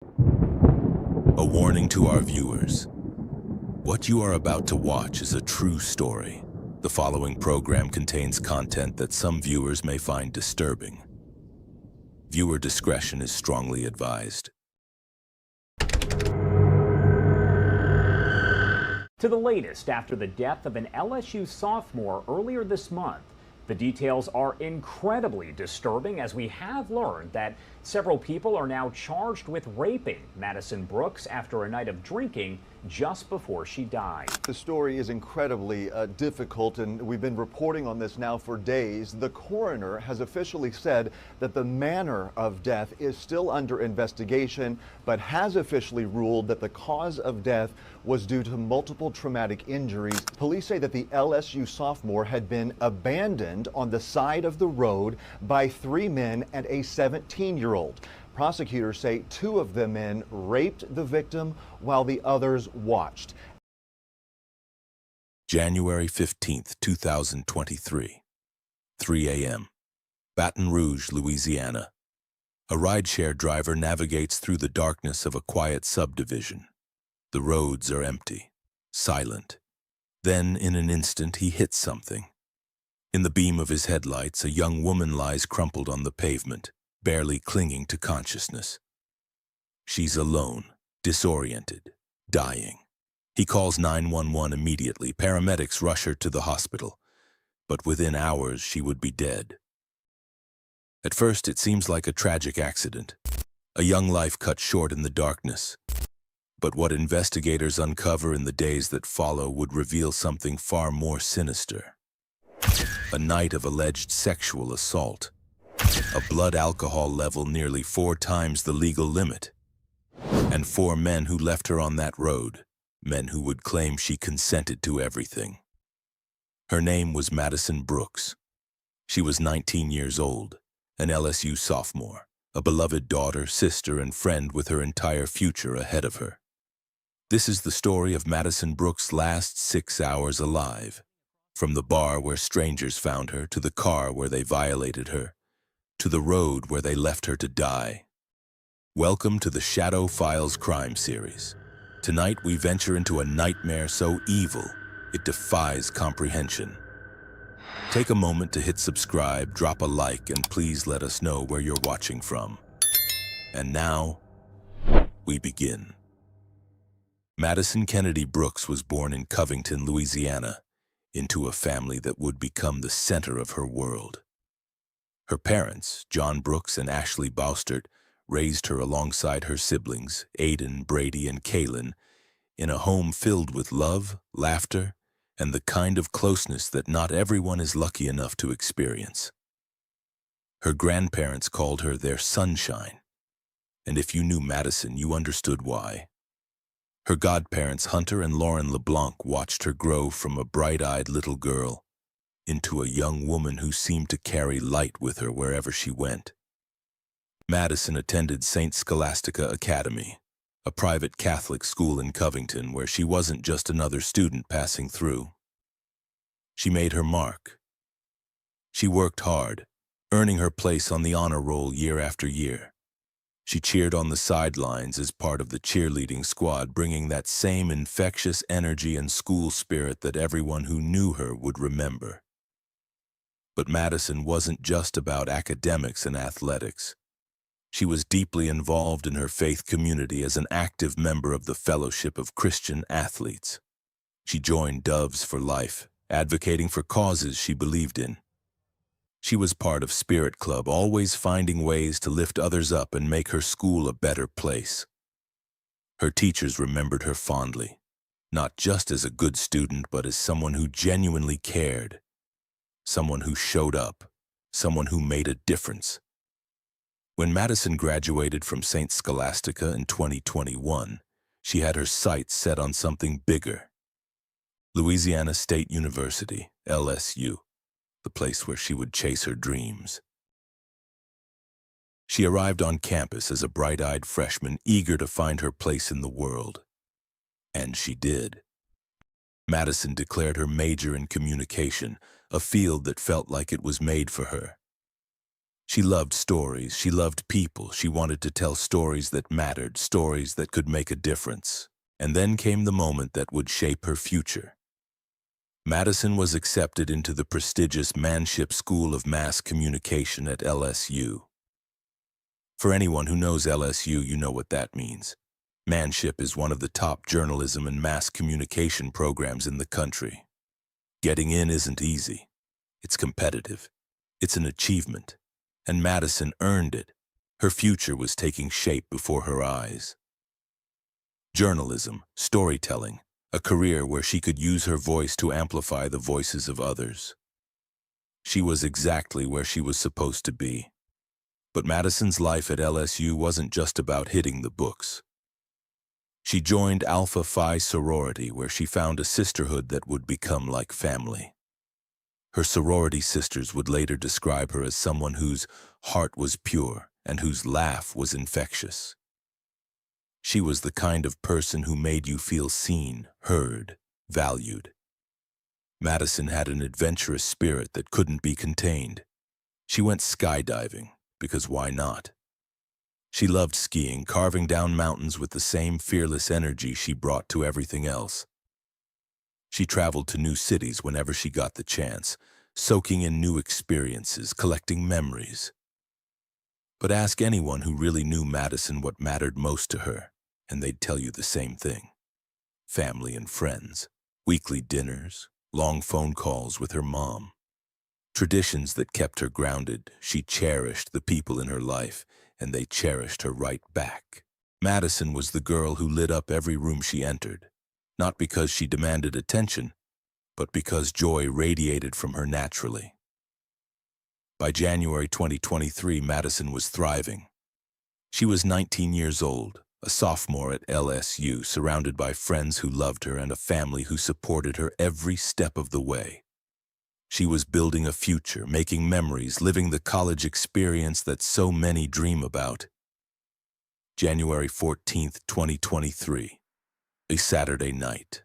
A warning to our viewers. What you are about to watch is a true story. The following program contains content that some viewers may find disturbing. Viewer discretion is strongly advised. To the latest after the death of an LSU sophomore earlier this month. The details are incredibly disturbing as we have learned that several people are now charged with raping Madison Brooks after a night of drinking just before she died. The story is incredibly difficult, and we've been reporting on this now for days. The coroner has officially said that the manner of death is still under investigation, but has officially ruled that the cause of death was due to multiple traumatic injuries. Police say that the LSU sophomore had been abandoned on the side of the road by 3 men and a 17-year-old. Prosecutors say 2 of the men raped the victim while the others watched. January 15th, 2023, 3 a.m., Baton Rouge, Louisiana. A rideshare driver navigates through the darkness of a quiet subdivision. The roads are empty, silent. Then, in an instant, he hits something. In the beam of his headlights, a young woman lies crumpled on the pavement, barely clinging to consciousness. She's alone, disoriented, dying. He calls 911 immediately. Paramedics rush her to the hospital, but within hours she would be dead. At first, it seems like a tragic accident, a young life cut short in the darkness. But what investigators uncover in the days that follow would reveal something far more sinister. A night of alleged sexual assault. A blood alcohol level nearly 4 times the legal limit. And 4 men who left her on that road, men who would claim she consented to everything. Her name was Madison Brooks. She was 19 years old, an LSU sophomore, a beloved daughter, sister, and friend with her entire future ahead of her. This is the story of Madison Brooks' last 6 hours alive. From the bar where strangers found her, to the car where they violated her, to the road where they left her to die. Welcome to the Shadow Files crime series. Tonight we venture into a nightmare so evil, it defies comprehension. Take a moment to hit subscribe, drop a like, and please let us know where you're watching from. And now, we begin. Madison Kennedy Brooks was born in Covington, Louisiana, into a family that would become the center of her world. Her parents, John Brooks and Ashley Boustert, raised her alongside her siblings, Aiden, Brady, and Kaylin, in a home filled with love, laughter, and the kind of closeness that not everyone is lucky enough to experience. Her grandparents called her their sunshine, and if you knew Madison, you understood why. Her godparents, Hunter and Lauren LeBlanc, watched her grow from a bright-eyed little girl into a young woman who seemed to carry light with her wherever she went. Madison attended St. Scholastica Academy, a private Catholic school in Covington where she wasn't just another student passing through. She made her mark. She worked hard, earning her place on the honor roll year after year. She cheered on the sidelines as part of the cheerleading squad, bringing that same infectious energy and school spirit that everyone who knew her would remember. But Madison wasn't just about academics and athletics. She was deeply involved in her faith community as an active member of the Fellowship of Christian Athletes. She joined Doves for Life, advocating for causes she believed in. She was part of Spirit Club, always finding ways to lift others up and make her school a better place. Her teachers remembered her fondly, not just as a good student, but as someone who genuinely cared, someone who showed up, someone who made a difference. When Madison graduated from St. Scholastica in 2021, she had her sights set on something bigger. Louisiana State University, LSU, the place where she would chase her dreams. She arrived on campus as a bright-eyed freshman, eager to find her place in the world. And she did. Madison declared her major in communication, a field that felt like it was made for her. She loved stories, she loved people, she wanted to tell stories that mattered, stories that could make a difference. And then came the moment that would shape her future. Madison was accepted into the prestigious Manship School of Mass Communication at LSU. For anyone who knows LSU, you know what that means. Manship is one of the top journalism and mass communication programs in the country. Getting in isn't easy. It's competitive. It's an achievement. And Madison earned it. Her future was taking shape before her eyes. Journalism, storytelling, a career where she could use her voice to amplify the voices of others. She was exactly where she was supposed to be. But Madison's life at LSU wasn't just about hitting the books. She joined Alpha Phi sorority, where she found a sisterhood that would become like family. Her sorority sisters would later describe her as someone whose heart was pure and whose laugh was infectious. She was the kind of person who made you feel seen, heard, valued. Madison had an adventurous spirit that couldn't be contained. She went skydiving, because why not? She loved skiing, carving down mountains with the same fearless energy she brought to everything else. She traveled to new cities whenever she got the chance, soaking in new experiences, collecting memories. But ask anyone who really knew Madison what mattered most to her, and they'd tell you the same thing. Family and friends, weekly dinners, long phone calls with her mom. Traditions that kept her grounded. She cherished the people in her life, and they cherished her right back. Madison was the girl who lit up every room she entered, not because she demanded attention, but because joy radiated from her naturally. By January 2023, Madison was thriving. She was 19 years old, a sophomore at LSU, surrounded by friends who loved her and a family who supported her every step of the way. She was building a future, making memories, living the college experience that so many dream about. January 14th, 2023, a Saturday night.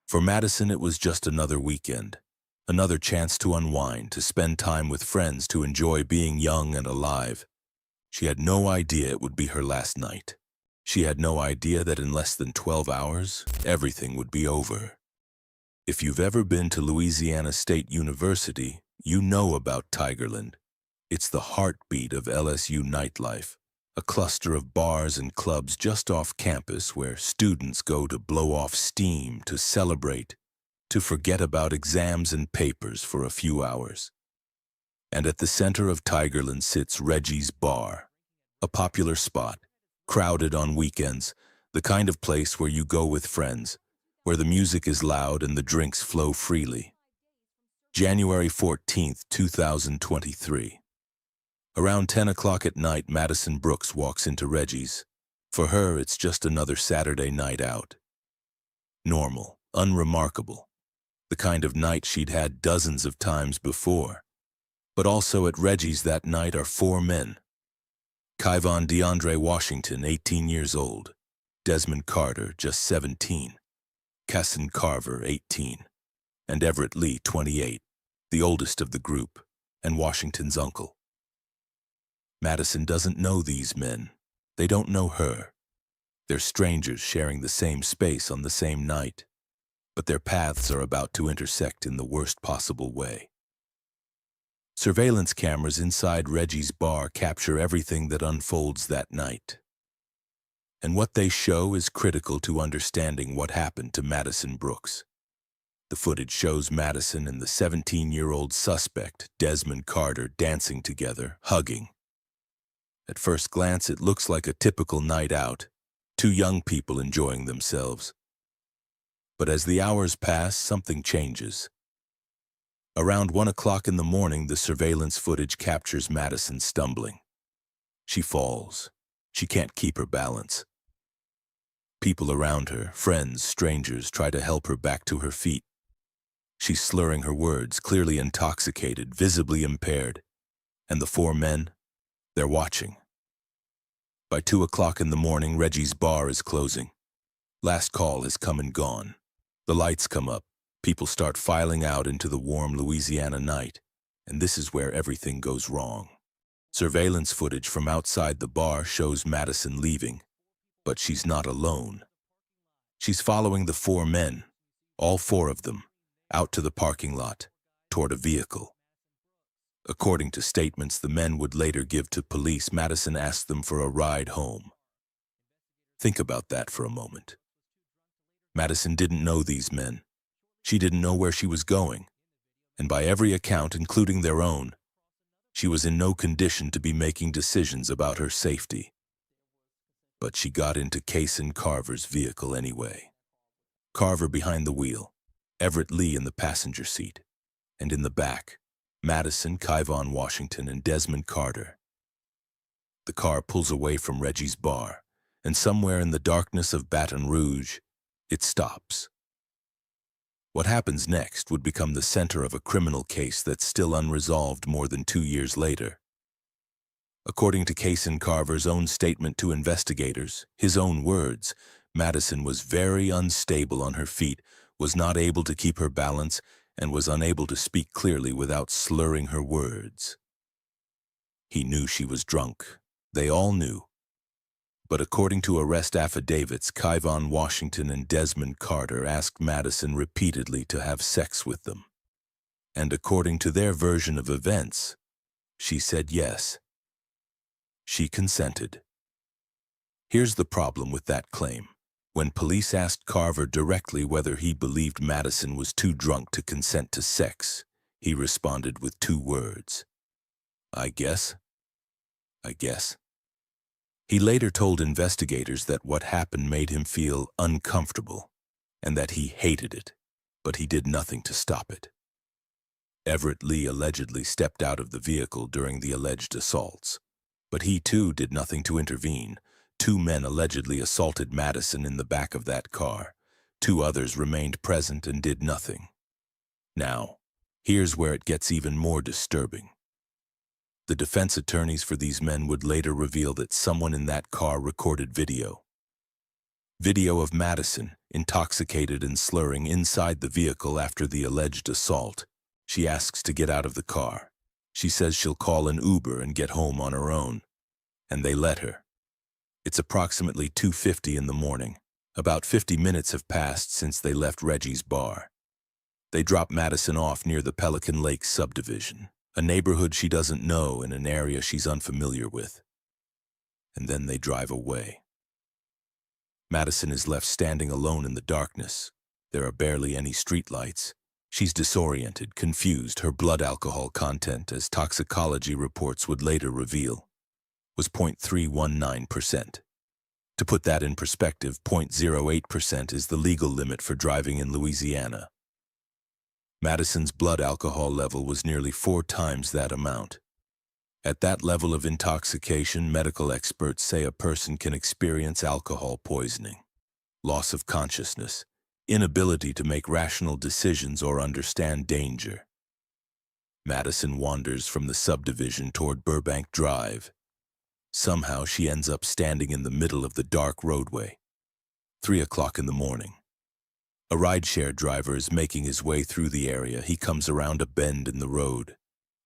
For Madison, it was just another weekend, another chance to unwind, to spend time with friends, to enjoy being young and alive. She had no idea it would be her last night. She had no idea that in less than 12 hours, everything would be over. If you've ever been to Louisiana State University, you know about Tigerland. It's the heartbeat of LSU nightlife, a cluster of bars and clubs just off campus where students go to blow off steam, to celebrate, to forget about exams and papers for a few hours. And at the center of Tigerland sits Reggie's Bar, a popular spot, crowded on weekends, the kind of place where you go with friends, where the music is loud and the drinks flow freely. January 14th, 2023. Around 10 o'clock at night, Madison Brooks walks into Reggie's. For her, it's just another Saturday night out. Normal, unremarkable, the kind of night she'd had dozens of times before. But also at Reggie's that night are four men. Kyvon DeAndre Washington, 18 years old. Desmond Carter, just 17. Kesson Carver, 18, and Everett Lee, 28, the oldest of the group, and Washington's uncle. Madison doesn't know these men. They don't know her. They're strangers sharing the same space on the same night, but their paths are about to intersect in the worst possible way. Surveillance cameras inside Reggie's Bar capture everything that unfolds that night. And what they show is critical to understanding what happened to Madison Brooks. The footage shows Madison and the 17-year-old suspect, Desmond Carter, dancing together, hugging. At first glance, it looks like a typical night out, two young people enjoying themselves. But as the hours pass, something changes. Around 1 o'clock in the morning, the surveillance footage captures Madison stumbling. She falls. She can't keep her balance. People around her, friends, strangers, try to help her back to her feet. She's slurring her words, clearly intoxicated, visibly impaired. And the four men, they're watching. By 2 o'clock in the morning, Reggie's Bar is closing. Last call has come and gone. The lights come up. People start filing out into the warm Louisiana night. And this is where everything goes wrong. Surveillance footage from outside the bar shows Madison leaving, but she's not alone. She's following the four men, all four of them, out to the parking lot, toward a vehicle. According to statements the men would later give to police, Madison asked them for a ride home. Think about that for a moment. Madison didn't know these men. She didn't know where she was going, and by every account, including their own, she was in no condition to be making decisions about her safety. But she got into Kason Carver's vehicle anyway. Carver behind the wheel, Everett Lee in the passenger seat, and in the back, Madison, Kyvon Washington, and Desmond Carter. The car pulls away from Reggie's bar, and somewhere in the darkness of Baton Rouge, it stops. What happens next would become the center of a criminal case that's still unresolved more than 2 years later. According to Kason Carver's own statement to investigators, his own words, Madison was very unstable on her feet, was not able to keep her balance, and was unable to speak clearly without slurring her words. He knew she was drunk. They all knew. But according to arrest affidavits, Kyvon Washington and Desmond Carter asked Madison repeatedly to have sex with them. And according to their version of events, she said yes. She consented. Here's the problem with that claim. When police asked Carver directly whether he believed Madison was too drunk to consent to sex, he responded with 2 words. I guess. He later told investigators that what happened made him feel uncomfortable and that he hated it, but he did nothing to stop it. Everett Lee allegedly stepped out of the vehicle during the alleged assaults, but he too did nothing to intervene. 2 men allegedly assaulted Madison in the back of that car. 2 others remained present and did nothing. Now, here's where it gets even more disturbing. The defense attorneys for these men would later reveal that someone in that car recorded video. Video of Madison, intoxicated and slurring inside the vehicle after the alleged assault. She asks to get out of the car. She says she'll call an Uber and get home on her own. And they let her. It's approximately 2:50 in the morning. About 50 minutes have passed since they left Reggie's bar. They drop Madison off near the Pelican Lake subdivision, a neighborhood she doesn't know in an area she's unfamiliar with. And then they drive away. Madison is left standing alone in the darkness. There are barely any streetlights. She's disoriented, confused. Her blood alcohol content, as toxicology reports would later reveal, was 0.319%. To put that in perspective, 0.08% is the legal limit for driving in Louisiana. Madison's blood alcohol level was nearly 4 times that amount. At that level of intoxication, medical experts say a person can experience alcohol poisoning, loss of consciousness, inability to make rational decisions or understand danger. Madison wanders from the subdivision toward Burbank Drive. Somehow she ends up standing in the middle of the dark roadway. 3 o'clock in the morning. A rideshare driver is making his way through the area. He comes around a bend in the road.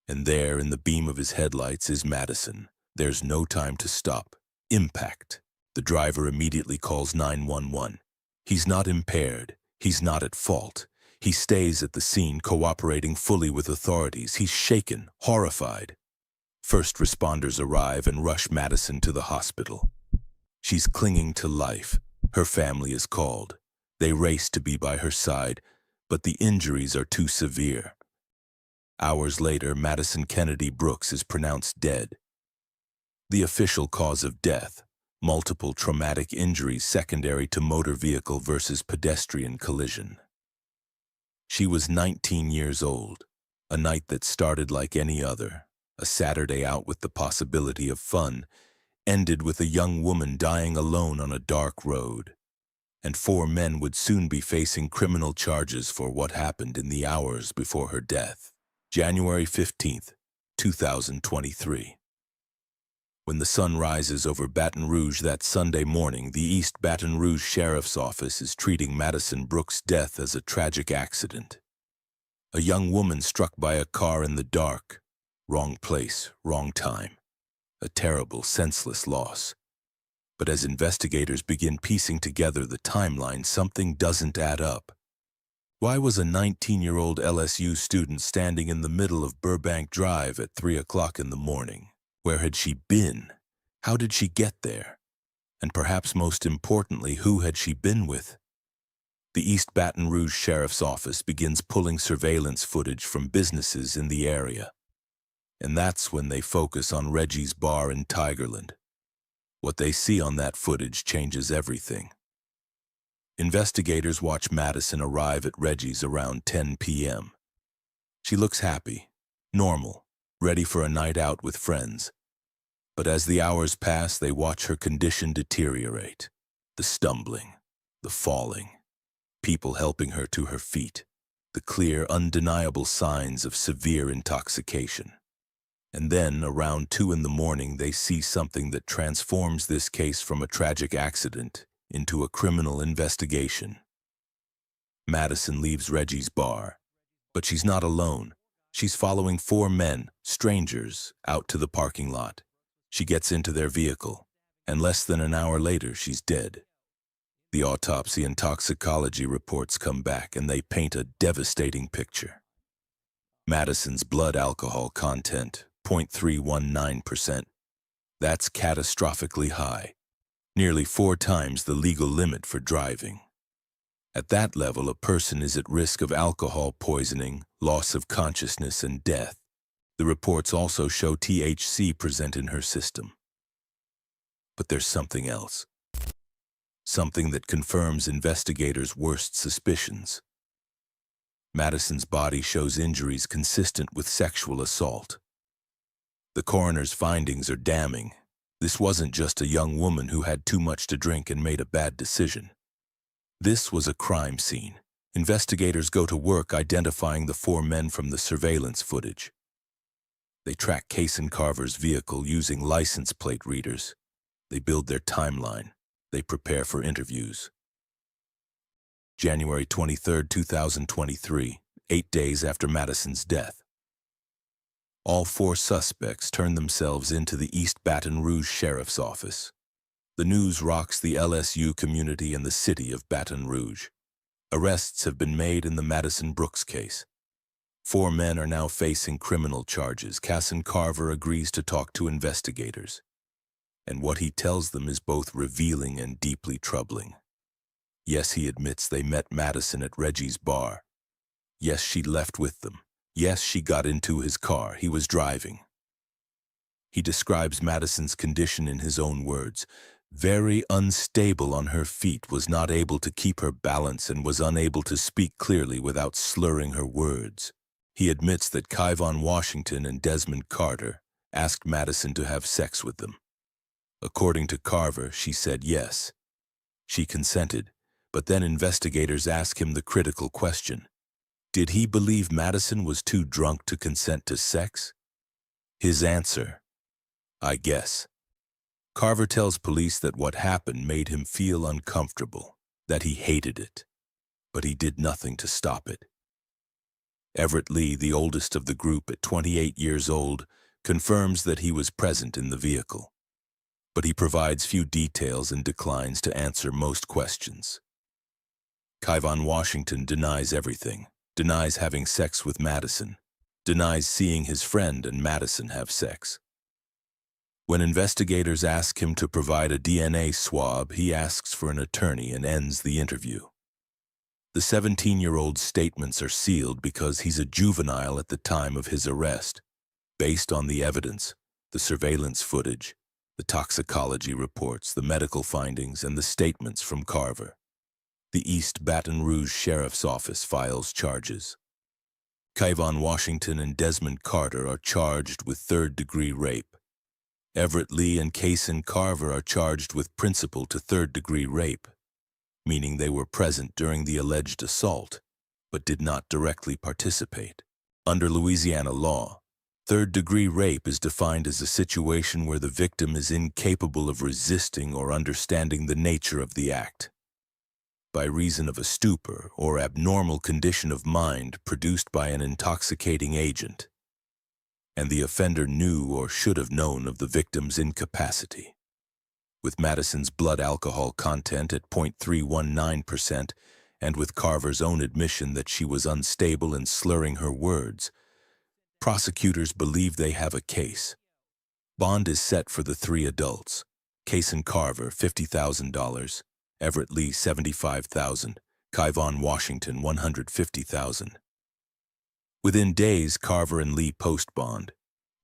And there, in the beam of his headlights, is Madison. There's no time to stop. Impact. The driver immediately calls 911. He's not impaired. He's not at fault. He stays at the scene, cooperating fully with authorities. He's shaken, horrified. First responders arrive and rush Madison to the hospital. She's clinging to life. Her family is called. They race to be by her side, but the injuries are too severe. Hours later, Madison Kennedy Brooks is pronounced dead. The official cause of death: multiple traumatic injuries secondary to motor vehicle versus pedestrian collision. She was 19 years old, a night that started like any other, a Saturday out with the possibility of fun, ended with a young woman dying alone on a dark road. And 4 men would soon be facing criminal charges for what happened in the hours before her death. January 15th, 2023. When the sun rises over Baton Rouge that Sunday morning, the East Baton Rouge Sheriff's Office is treating Madison Brooks' death as a tragic accident. A young woman struck by a car in the dark. Wrong place, wrong time. a terrible, senseless loss. But as investigators begin piecing together the timeline, something doesn't add up. Why was a 19-year-old LSU student standing in the middle of Burbank Drive at 3 o'clock in the morning? Where had she been? How did she get there? And perhaps most importantly, who had she been with? The East Baton Rouge Sheriff's Office begins pulling surveillance footage from businesses in the area. And that's when they focus on Reggie's bar in Tigerland. What they see on that footage changes everything. Investigators watch Madison arrive at Reggie's around 10 p.m. She looks happy, normal, ready for a night out with friends. But as the hours pass, they watch her condition deteriorate. The stumbling, the falling, people helping her to her feet, the clear, undeniable signs of severe intoxication. And then, around 2 in the morning, they see something that transforms this case from a tragic accident into a criminal investigation. Madison leaves Reggie's bar, but she's not alone. She's following 4 men, strangers, out to the parking lot. She gets into their vehicle, and less than an hour later, she's dead. The autopsy and toxicology reports come back, and they paint a devastating picture. Madison's blood alcohol content, 0.319%. That's catastrophically high, nearly 4 times the legal limit for driving. At that level, a person is at risk of alcohol poisoning, loss of consciousness, and death. The reports also show THC present in her system. But there's something else. Something that confirms investigators' worst suspicions. Madison's body shows injuries consistent with sexual assault. The coroner's findings are damning. This wasn't just a young woman who had too much to drink and made a bad decision. This was a crime scene. Investigators go to work identifying the 4 men from the surveillance footage. They track Kaysen Carver's vehicle using license plate readers. They build their timeline. They prepare for interviews. January 23, 2023, 8 days after Madison's death. All 4 suspects turn themselves into the East Baton Rouge Sheriff's Office. The news rocks the LSU community and the city of Baton Rouge. Arrests have been made in the Madison Brooks case. 4 men are now facing criminal charges. Kaysen Carver agrees to talk to investigators. And what he tells them is both revealing and deeply troubling. Yes, he admits they met Madison at Reggie's bar. Yes, she left with them. Yes, she got into his car. He was driving. He describes Madison's condition in his own words. Very unstable on her feet, was not able to keep her balance, and was unable to speak clearly without slurring her words. He admits that Kyvon Washington and Desmond Carter asked Madison to have sex with them. According to Carver, she said yes. She consented, but then investigators ask him the critical question. Did he believe Madison was too drunk to consent to sex? His answer, I guess. Carver tells police that what happened made him feel uncomfortable, that he hated it, but he did nothing to stop it. Everett Lee, the oldest of the group at 28 years old, confirms that he was present in the vehicle, but he provides few details and declines to answer most questions. Kyvon Washington denies everything, denies having sex with Madison, denies seeing his friend and Madison have sex. When investigators ask him to provide a DNA swab, he asks for an attorney and ends the interview. The 17-year-old's statements are sealed because he's a juvenile at the time of his arrest, based on the evidence, the surveillance footage, the toxicology reports, the medical findings, and the statements from Carver. The East Baton Rouge Sheriff's Office files charges. Kyvon Washington and Desmond Carter are charged with third-degree rape. Everett Lee and Kaysen Carver are charged with principal to third-degree rape, meaning they were present during the alleged assault, but did not directly participate. Under Louisiana law, third-degree rape is defined as a situation where the victim is incapable of resisting or understanding the nature of the act, by reason of a stupor or abnormal condition of mind produced by an intoxicating agent. and the offender knew or should have known of the victim's incapacity. With Madison's blood alcohol content at 0.319%, and with Carver's own admission that she was unstable and slurring her words, prosecutors believe they have a case. Bond is set for the three adults: Kason Carver, $50,000, Everett Lee, $75,000, Kyvon Washington, $150,000. Within days, Carver and Lee post bond.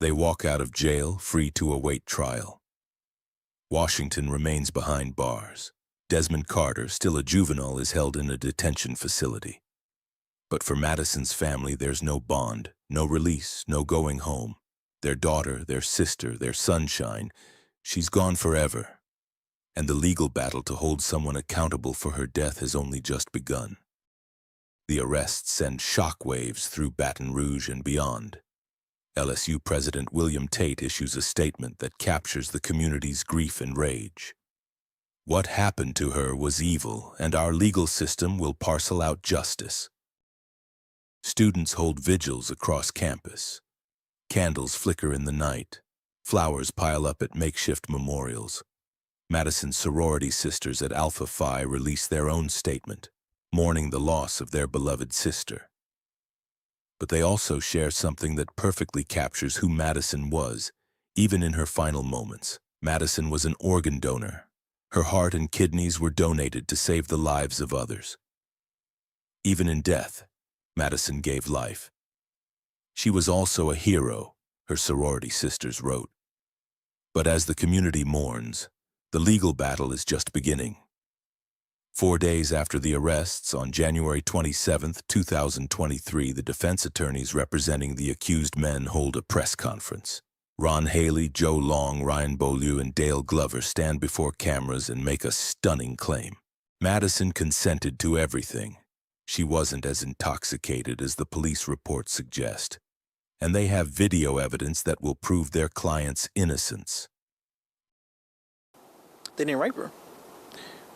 They walk out of jail, free to await trial. Washington remains behind bars. Desmond Carter, still a juvenile, is held in a detention facility. But for Madison's family, there's no bond, no release, no going home. Their daughter, their sister, their sunshine, she's gone forever. And the legal battle to hold someone accountable for her death has only just begun. The arrests send shockwaves through Baton Rouge and beyond. LSU President William Tate issues a statement that captures the community's grief and rage. What happened to her was evil, and our legal system will parcel out justice. Students hold vigils across campus. Candles flicker in the night. Flowers pile up at makeshift memorials. Madison's sorority sisters at Alpha Phi release their own statement, mourning the loss of their beloved sister. But they also share something that perfectly captures who Madison was, even in her final moments. Madison was an organ donor. Her heart and kidneys were donated to save the lives of others. Even in death, Madison gave life. She was also a hero, her sorority sisters wrote. But as the community mourns, the legal battle is just beginning. 4 days after the arrests, on January 27, 2023, the defense attorneys representing the accused men hold a press conference. Ron Haley, Joe Long, Ryan Beaulieu, and Dale Glover stand before cameras and make a stunning claim. Madison consented to everything. She wasn't as intoxicated as the police reports suggest. And they have video evidence that will prove their client's innocence. They didn't rape her.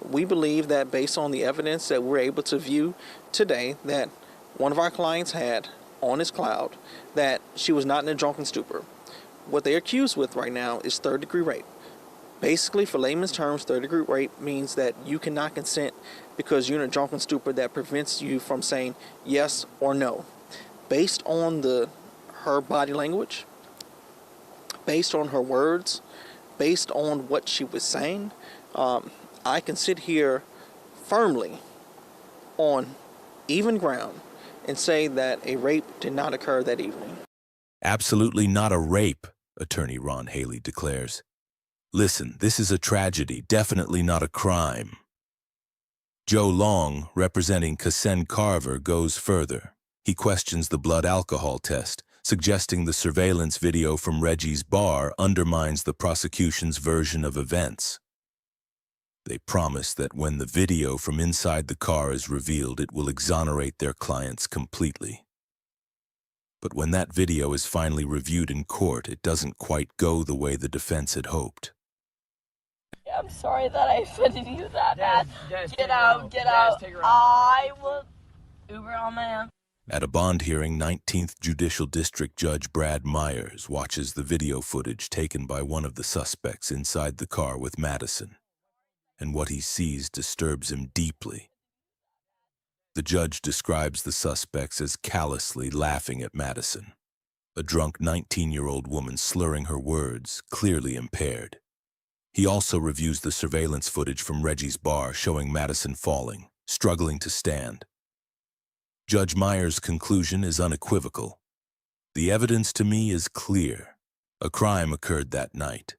We believe that based on the evidence that we're able to view today, that one of our clients had on his cloud, that she was not in a drunken stupor. What they're accused with right now is third-degree rape. Basically, for layman's terms, third-degree rape means that you cannot consent because you're in a drunken stupor that prevents you from saying yes or no. Based on her body language, based on her words, based on what she was saying, I can sit here firmly on even ground and say that a rape did not occur that evening. Absolutely not a rape, Attorney Ron Haley declares. Listen, this is a tragedy, definitely not a crime. Joe Long, representing Kason Carver, goes further. He questions the blood alcohol test, suggesting the surveillance video from Reggie's bar undermines the prosecution's version of events. They promise that when the video from inside the car is revealed, it will exonerate their clients completely. But when that video is finally reviewed in court, it doesn't quite go the way the defense had hoped. I'm sorry that I offended you that bad. Get out. I will Uber on my own. At a bond hearing, 19th Judicial District Judge Brad Myers watches the video footage taken by one of the suspects inside the car with Madison, and what he sees disturbs him deeply. The judge describes the suspects as callously laughing at Madison, a drunk 19-year-old woman slurring her words, clearly impaired. He also reviews the surveillance footage from Reggie's bar showing Madison falling, struggling to stand. Judge Myers' conclusion is unequivocal. The evidence to me is clear. A crime occurred that night.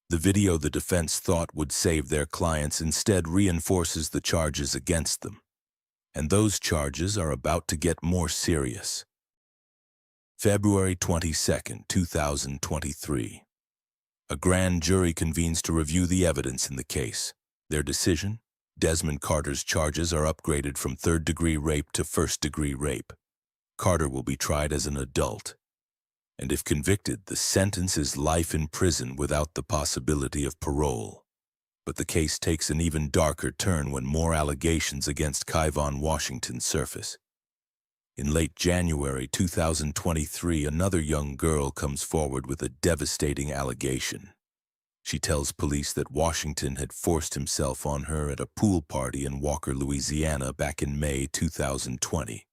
The video the defense thought would save their clients instead reinforces the charges against them. And those charges are about to get more serious. February 22, 2023. A grand jury convenes to review the evidence in the case. Their decision? Desmond Carter's charges are upgraded from third-degree rape to first-degree rape. Carter will be tried as an adult. And if convicted, the sentence is life in prison without the possibility of parole. But the case takes an even darker turn when more allegations against Kyvon Washington surface. In late January 2023, another young girl comes forward with a devastating allegation. She tells police that Washington had forced himself on her at a pool party in Walker, Louisiana back in May 2020.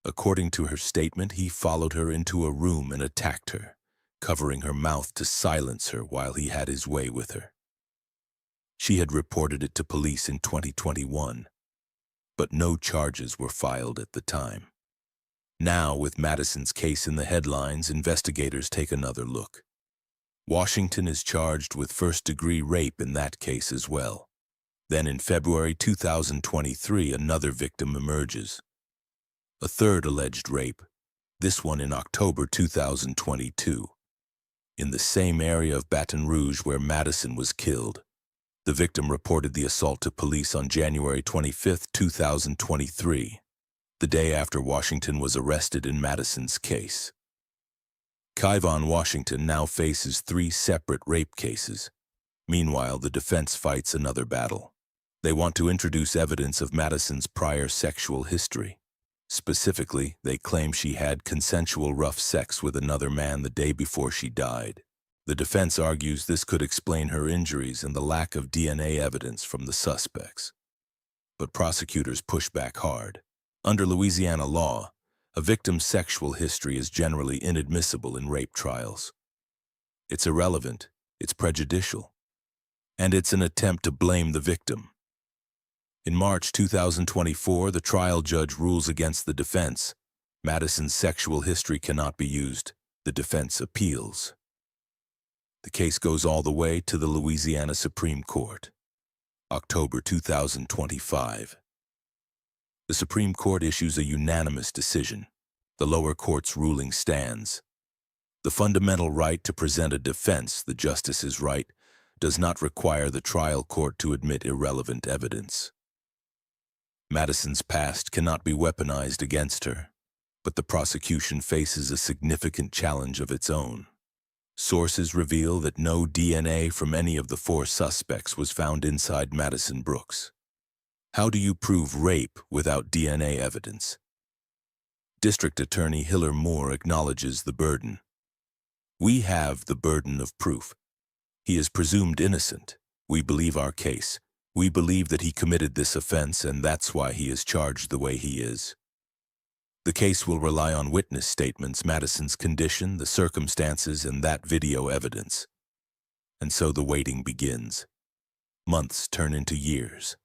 According to her statement, he followed her into a room and attacked her, covering her mouth to silence her while he had his way with her. She had reported it to police in 2021, but no charges were filed at the time. Now, with Madison's case in the headlines, investigators take another look. Washington is charged with first-degree rape in that case as well. Then in February 2023, another victim emerges. A third alleged rape, this one in October 2022. In the same area of Baton Rouge where Madison was killed. The victim reported the assault to police on January 25, 2023. The day after Washington was arrested in Madison's case. Kyvon Washington now faces 3 separate rape cases. Meanwhile, the defense fights another battle. They want to introduce evidence of Madison's prior sexual history. Specifically, they claim she had consensual rough sex with another man the day before she died. The defense argues this could explain her injuries and the lack of DNA evidence from the suspects. But prosecutors push back hard. Under Louisiana law, a victim's sexual history is generally inadmissible in rape trials. It's irrelevant, it's prejudicial, and it's an attempt to blame the victim. In March 2024, the trial judge rules against the defense. Madison's sexual history cannot be used. The defense appeals. The case goes all the way to the Louisiana Supreme Court. October 2025. The Supreme Court issues a unanimous decision. The lower court's ruling stands. The fundamental right to present a defense, the justice's right, does not require the trial court to admit irrelevant evidence. Madison's past cannot be weaponized against her, but the prosecution faces a significant challenge of its own. Sources reveal that no DNA from any of the 4 suspects was found inside Madison Brooks. How do you prove rape without DNA evidence? District Attorney Hiller Moore acknowledges the burden. We have the burden of proof. He is presumed innocent. We believe our case. We believe that he committed this offense, and that's why he is charged the way he is. The case will rely on witness statements, Madison's condition, the circumstances, and that video evidence. And so the waiting begins. Months turn into years.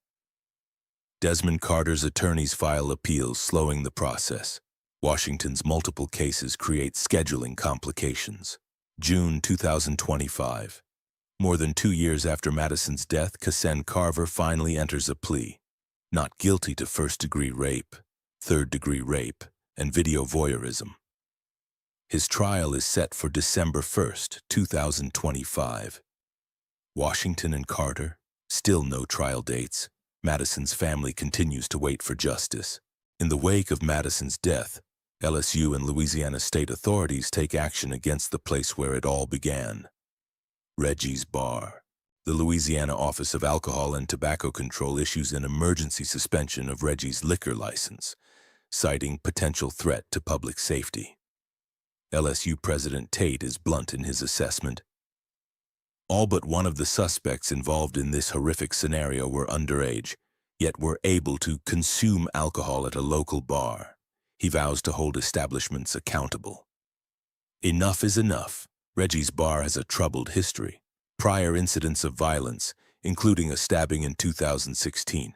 Desmond Carter's attorneys file appeals, slowing the process. Washington's multiple cases create scheduling complications. June 2025. More than 2 years after Madison's death, Cassen Carver finally enters a plea. Not guilty to first-degree rape, third-degree rape, and video voyeurism. His trial is set for December 1st, 2025. Washington and Carter, still no trial dates. Madison's family continues to wait for justice. In the wake of Madison's death, LSU and Louisiana state authorities take action against the place where it all began. Reggie's Bar. The Louisiana Office of Alcohol and Tobacco Control issues an emergency suspension of Reggie's liquor license, citing potential threat to public safety. LSU President Tate is blunt in his assessment. All but one of the suspects involved in this horrific scenario were underage, yet were able to consume alcohol at a local bar. He vows to hold establishments accountable. Enough is enough. Reggie's Bar has a troubled history. Prior incidents of violence, including a stabbing in 2016,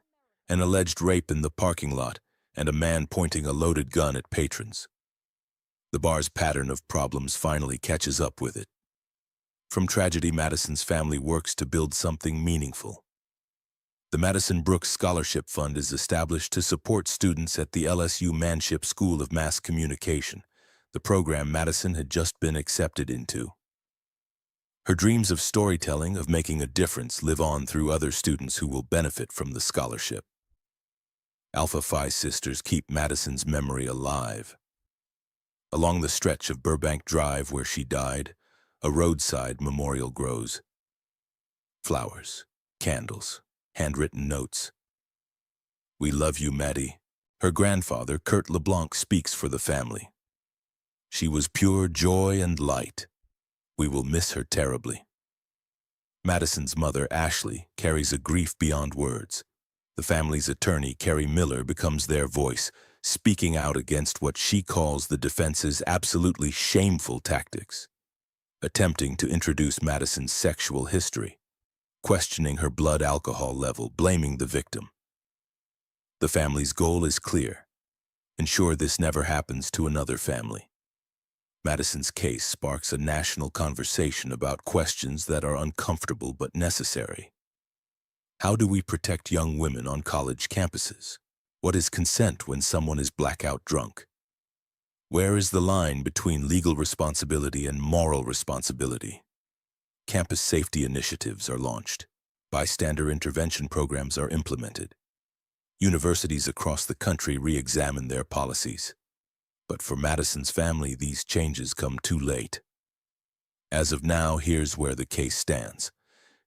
an alleged rape in the parking lot, and a man pointing a loaded gun at patrons. The bar's pattern of problems finally catches up with it. From tragedy, Madison's family works to build something meaningful. The Madison Brooks Scholarship Fund is established to support students at the LSU Manship School of Mass Communication, the program Madison had just been accepted into. Her dreams of storytelling, of making a difference, live on through other students who will benefit from the scholarship. Alpha Phi sisters keep Madison's memory alive. Along the stretch of Burbank Drive where she died, a roadside memorial grows. Flowers, candles, handwritten notes. We love you, Maddie. Her grandfather, Kurt LeBlanc, speaks for the family. She was pure joy and light. We will miss her terribly. Madison's mother, Ashley, carries a grief beyond words. The family's attorney, Carrie Miller, becomes their voice, speaking out against what she calls the defense's absolutely shameful tactics, attempting to introduce Madison's sexual history, questioning her blood alcohol level, blaming the victim. The family's goal is clear: ensure this never happens to another family. Madison's case sparks a national conversation about questions that are uncomfortable but necessary. How do we protect young women on college campuses? What is consent when someone is blackout drunk? Where is the line between legal responsibility and moral responsibility? Campus safety initiatives are launched. Bystander intervention programs are implemented. Universities across the country re-examine their policies. But for Madison's family, these changes come too late. As of now, here's where the case stands.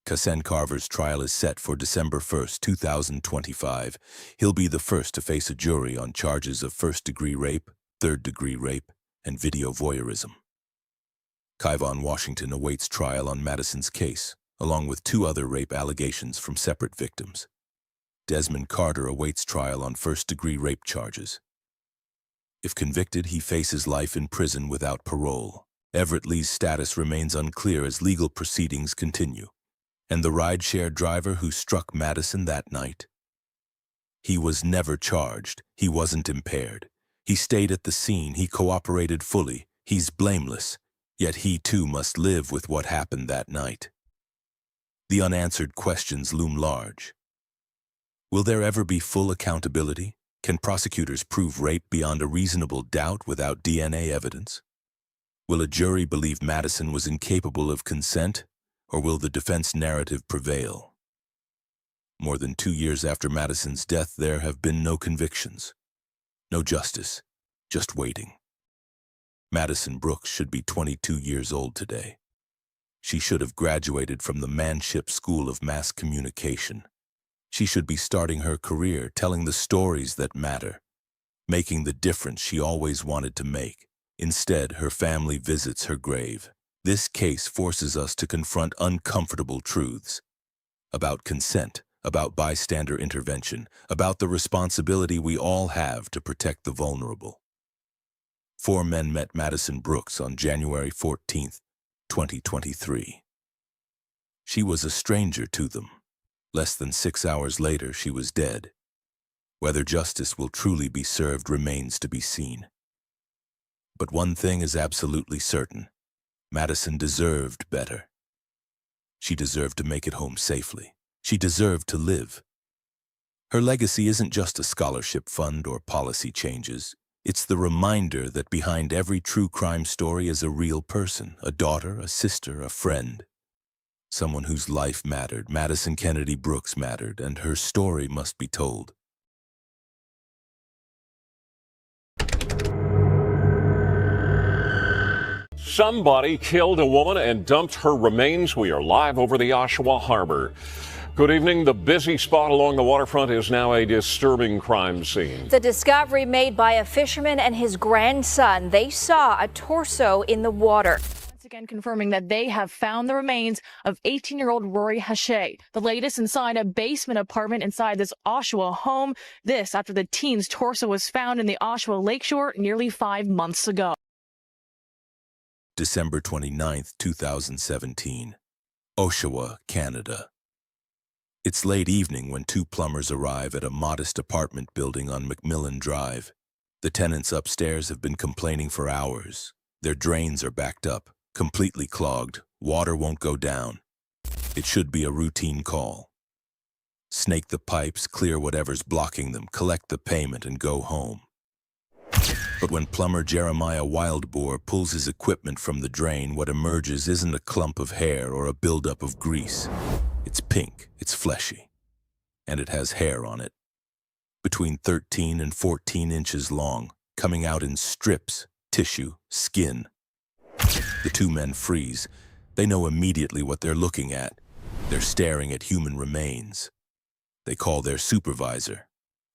Kasen Carver's trial is set for December 1st, 2025. He'll be the first to face a jury on charges of first-degree rape, third-degree rape, and video voyeurism. Kyvon Washington awaits trial on Madison's case, along with 2 other rape allegations from separate victims. Desmond Carter awaits trial on first-degree rape charges. If convicted, he faces life in prison without parole. Everett Lee's status remains unclear as legal proceedings continue. And the rideshare driver who struck Madison that night? He was never charged. He wasn't impaired. He stayed at the scene. He cooperated fully. He's blameless. Yet he too must live with what happened that night. The unanswered questions loom large. Will there ever be full accountability? Can prosecutors prove rape beyond a reasonable doubt without DNA evidence? Will a jury believe Madison was incapable of consent, or will the defense narrative prevail? More than 2 years after Madison's death, there have been no convictions, no justice, just waiting. Madison Brooks should be 22 years old today. She should have graduated from the Manship School of Mass Communication. She should be starting her career telling the stories that matter, making the difference she always wanted to make. Instead, her family visits her grave. This case forces us to confront uncomfortable truths about consent, about bystander intervention, about the responsibility we all have to protect the vulnerable. 4 men met Madison Brooks on January 14, 2023. She was a stranger to them. Less than 6 hours later, she was dead. Whether justice will truly be served remains to be seen. But one thing is absolutely certain. Madison deserved better. She deserved to make it home safely. She deserved to live. Her legacy isn't just a scholarship fund or policy changes. It's the reminder that behind every true crime story is a real person, a daughter, a sister, a friend. Someone whose life mattered. Madison Kennedy Brooks mattered, and her story must be told. Somebody killed a woman and dumped her remains. We are live over the Oshawa Harbor. Good evening. The busy spot along the waterfront is now a disturbing crime scene. The discovery made by a fisherman and his grandson. They saw a torso in the water. Once again confirming that they have found the remains of 18-year-old Rory Hache. The latest inside a basement apartment inside this Oshawa home. This after the teen's torso was found in the Oshawa Lakeshore nearly 5 months ago. December 29, 2017. Oshawa, Canada. It's late evening when 2 plumbers arrive at a modest apartment building on McMillan Drive. The tenants upstairs have been complaining for hours. Their drains are backed up, completely clogged. Water won't go down. It should be a routine call. Snake the pipes, clear whatever's blocking them, collect the payment, and go home. But when plumber Jeremiah Wildboar pulls his equipment from the drain, what emerges isn't a clump of hair or a buildup of grease. It's pink, it's fleshy, and it has hair on it. Between 13 and 14 inches long, coming out in strips, tissue, skin. The 2 men freeze. They know immediately what they're looking at. They're staring at human remains. They call their supervisor,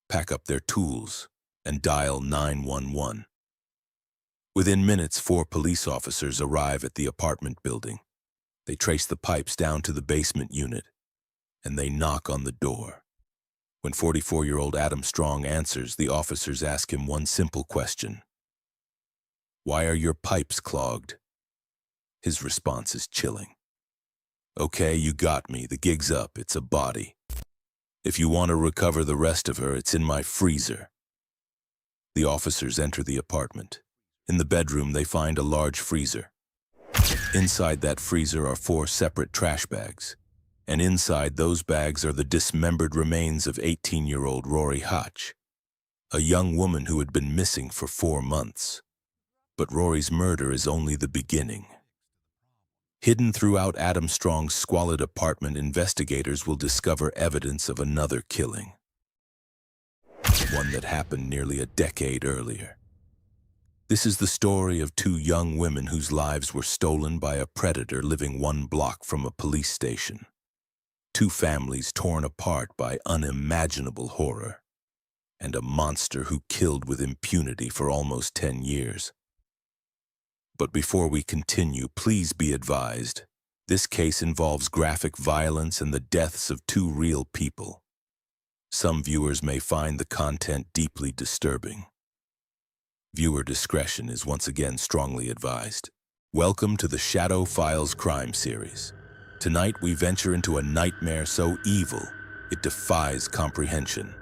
pack up their tools, and dial 911. Within minutes, 4 police officers arrive at the apartment building. They trace the pipes down to the basement unit, and they knock on the door. When 44-year-old Adam Strong answers, the officers ask him one simple question. "Why are your pipes clogged?" His response is chilling. "Okay, you got me. The gig's up. It's a body. If you want to recover the rest of her, it's in my freezer." The officers enter the apartment. In the bedroom, they find a large freezer. Inside that freezer are 4 separate trash bags. And inside those bags are the dismembered remains of 18-year-old Rory Hatch, a young woman who had been missing for 4 months. But Rory's murder is only the beginning. Hidden throughout Adam Strong's squalid apartment, investigators will discover evidence of another killing. One that happened nearly a decade earlier. This is the story of 2 young women whose lives were stolen by a predator living 1 block from a police station. 2 families torn apart by unimaginable horror. And a monster who killed with impunity for almost 10 years. But before we continue, please be advised, this case involves graphic violence and the deaths of 2 real people. Some viewers may find the content deeply disturbing. Viewer discretion is once again strongly advised. Welcome to the Shadow Files crime series. Tonight we venture into a nightmare so evil, it defies comprehension.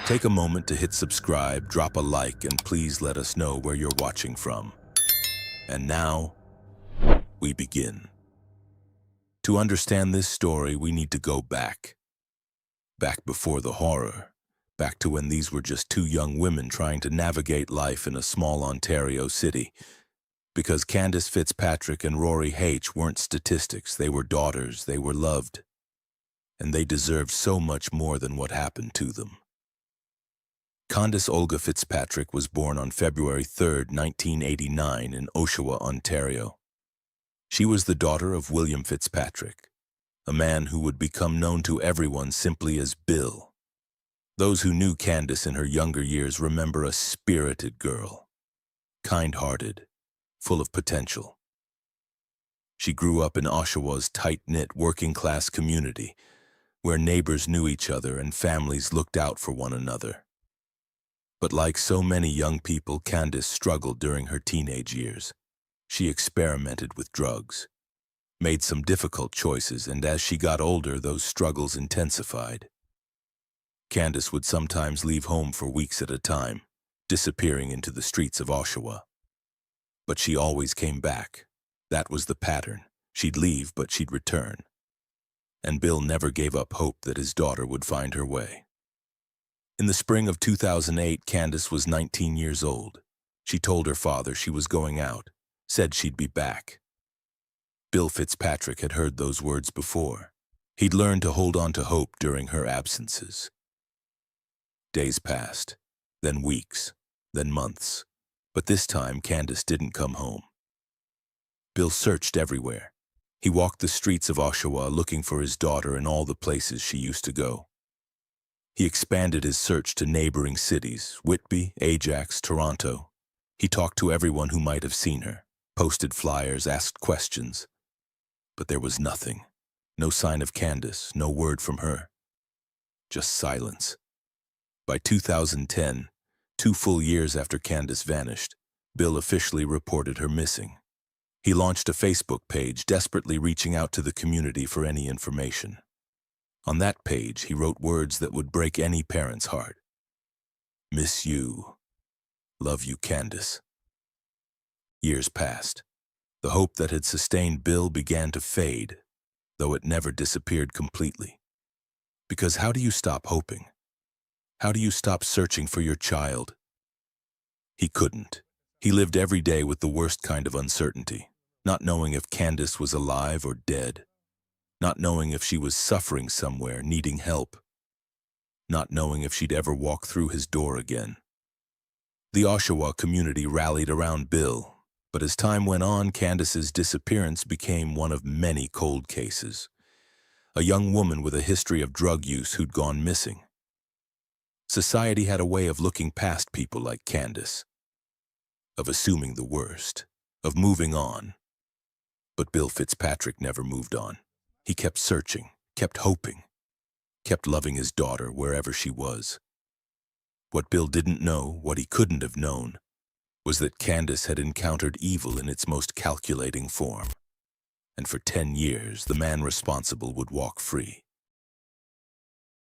Take a moment to hit subscribe, drop a like, and please let us know where you're watching from. And now, we begin. To understand this story, we need to go back. Back before the horror. Back to when these were just 2 young women trying to navigate life in a small Ontario city. Because Candace Fitzpatrick and Rory Hatch weren't statistics, they were daughters, they were loved. And they deserved so much more than what happened to them. Candace Olga Fitzpatrick was born on February 3, 1989 in Oshawa, Ontario. She was the daughter of William Fitzpatrick, a man who would become known to everyone simply as Bill. Those who knew Candace in her younger years remember a spirited girl, kind-hearted, full of potential. She grew up in Oshawa's tight-knit working-class community, where neighbors knew each other and families looked out for one another. But like so many young people, Candace struggled during her teenage years. She experimented with drugs, made some difficult choices, and as she got older, those struggles intensified. Candace would sometimes leave home for weeks at a time, disappearing into the streets of Oshawa. But she always came back. That was the pattern. She'd leave, but she'd return. And Bill never gave up hope that his daughter would find her way. In the spring of 2008, Candace was 19 years old. She told her father she was going out, said she'd be back. Bill Fitzpatrick had heard those words before. He'd learned to hold on to hope during her absences. Days passed, then weeks, then months. But this time, Candace didn't come home. Bill searched everywhere. He walked the streets of Oshawa looking for his daughter in all the places she used to go. He expanded his search to neighboring cities, Whitby, Ajax, Toronto. He talked to everyone who might have seen her, posted flyers, asked questions. But there was nothing. No sign of Candace, no word from her. Just silence. By 2010, 2 full years after Candace vanished, Bill officially reported her missing. He launched a Facebook page, desperately reaching out to the community for any information. On that page, he wrote words that would break any parent's heart. Miss you. Love you, Candace. Years passed. The hope that had sustained Bill began to fade, though it never disappeared completely. Because how do you stop hoping? How do you stop searching for your child? He couldn't. He lived every day with the worst kind of uncertainty, not knowing if Candace was alive or dead. Not knowing if she was suffering somewhere, needing help. Not knowing if she'd ever walk through his door again. The Oshawa community rallied around Bill, but as time went on, Candace's disappearance became one of many cold cases. A young woman with a history of drug use who'd gone missing. Society had a way of looking past people like Candace, of assuming the worst, of moving on. But Bill Fitzpatrick never moved on. He kept searching, kept hoping, kept loving his daughter wherever she was. What Bill didn't know, what he couldn't have known, was that Candace had encountered evil in its most calculating form. And for 10 years, the man responsible would walk free.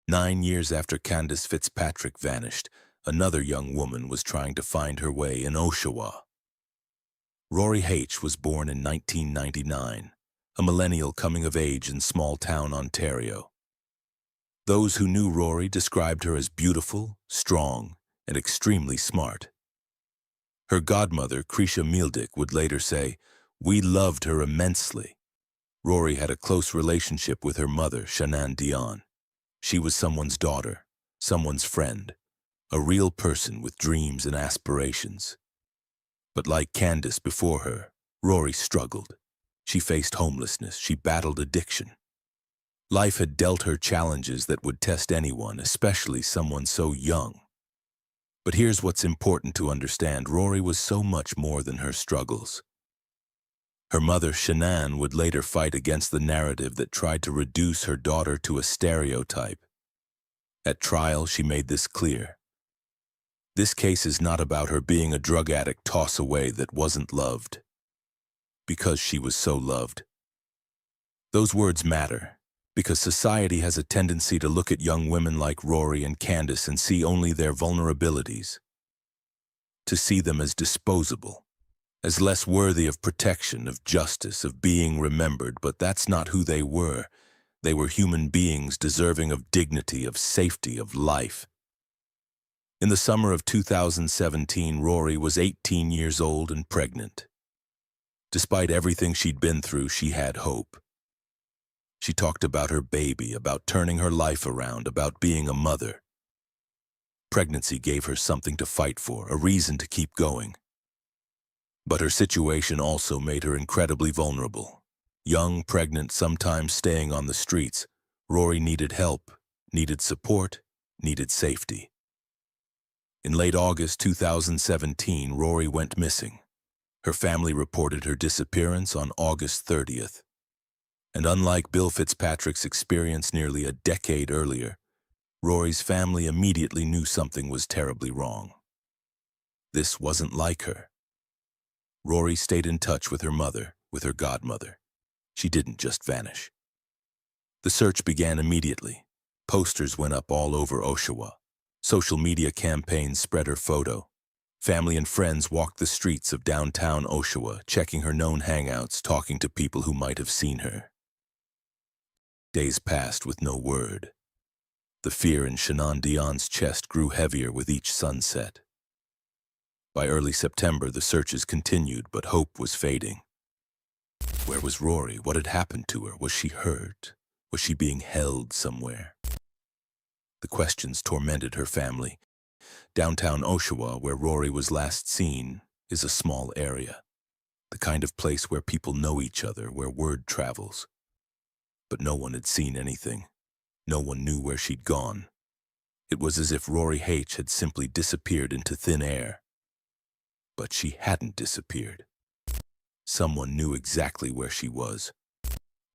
9 years after Candace Fitzpatrick vanished, another young woman was trying to find her way in Oshawa. Rory H. was born in 1999, a millennial coming of age in small-town Ontario. Those who knew Rory described her as beautiful, strong, and extremely smart. Her godmother, Krisha Mieldik, would later say, "We loved her immensely." Rory had a close relationship with her mother, Shanann Dion. She was someone's daughter, someone's friend, a real person with dreams and aspirations. But like Candace before her, Rory struggled. She faced homelessness, she battled addiction. Life had dealt her challenges that would test anyone, especially someone so young. But here's what's important to understand. Rory was so much more than her struggles. Her mother, Shanann, would later fight against the narrative that tried to reduce her daughter to a stereotype. At trial, she made this clear. This case is not about her being a drug addict toss-away that wasn't loved. Because she was so loved. Those words matter, because society has a tendency to look at young women like Rory and Candace and see only their vulnerabilities. To see them as disposable, as less worthy of protection, of justice, of being remembered, but that's not who they were. They were human beings deserving of dignity, of safety, of life. In the summer of 2017, Rory was 18 years old and pregnant. Despite everything she'd been through, she had hope. She talked about her baby, about turning her life around, about being a mother. Pregnancy gave her something to fight for, a reason to keep going. But her situation also made her incredibly vulnerable. Young, pregnant, sometimes staying on the streets, Rory needed help, needed support, needed safety. In late August 2017, Rory went missing. Her family reported her disappearance on August 30th. And unlike Bill Fitzpatrick's experience nearly a decade earlier, Rory's family immediately knew something was terribly wrong. This wasn't like her. Rory stayed in touch with her mother, with her godmother. She didn't just vanish. The search began immediately. Posters went up all over Oshawa. Social media campaigns spread her photo. Family and friends walked the streets of downtown Oshawa, checking her known hangouts, talking to people who might have seen her. Days passed with no word. The fear in Shanann Dion's chest grew heavier with each sunset. By early September, the searches continued, but hope was fading. Where was Rory? What had happened to her? Was she hurt? Was she being held somewhere? The questions tormented her family. Downtown Oshawa, where Rory was last seen, is a small area. The kind of place where people know each other, where word travels. But no one had seen anything. No one knew where she'd gone. It was as if Rory H. had simply disappeared into thin air. But she hadn't disappeared. Someone knew exactly where she was.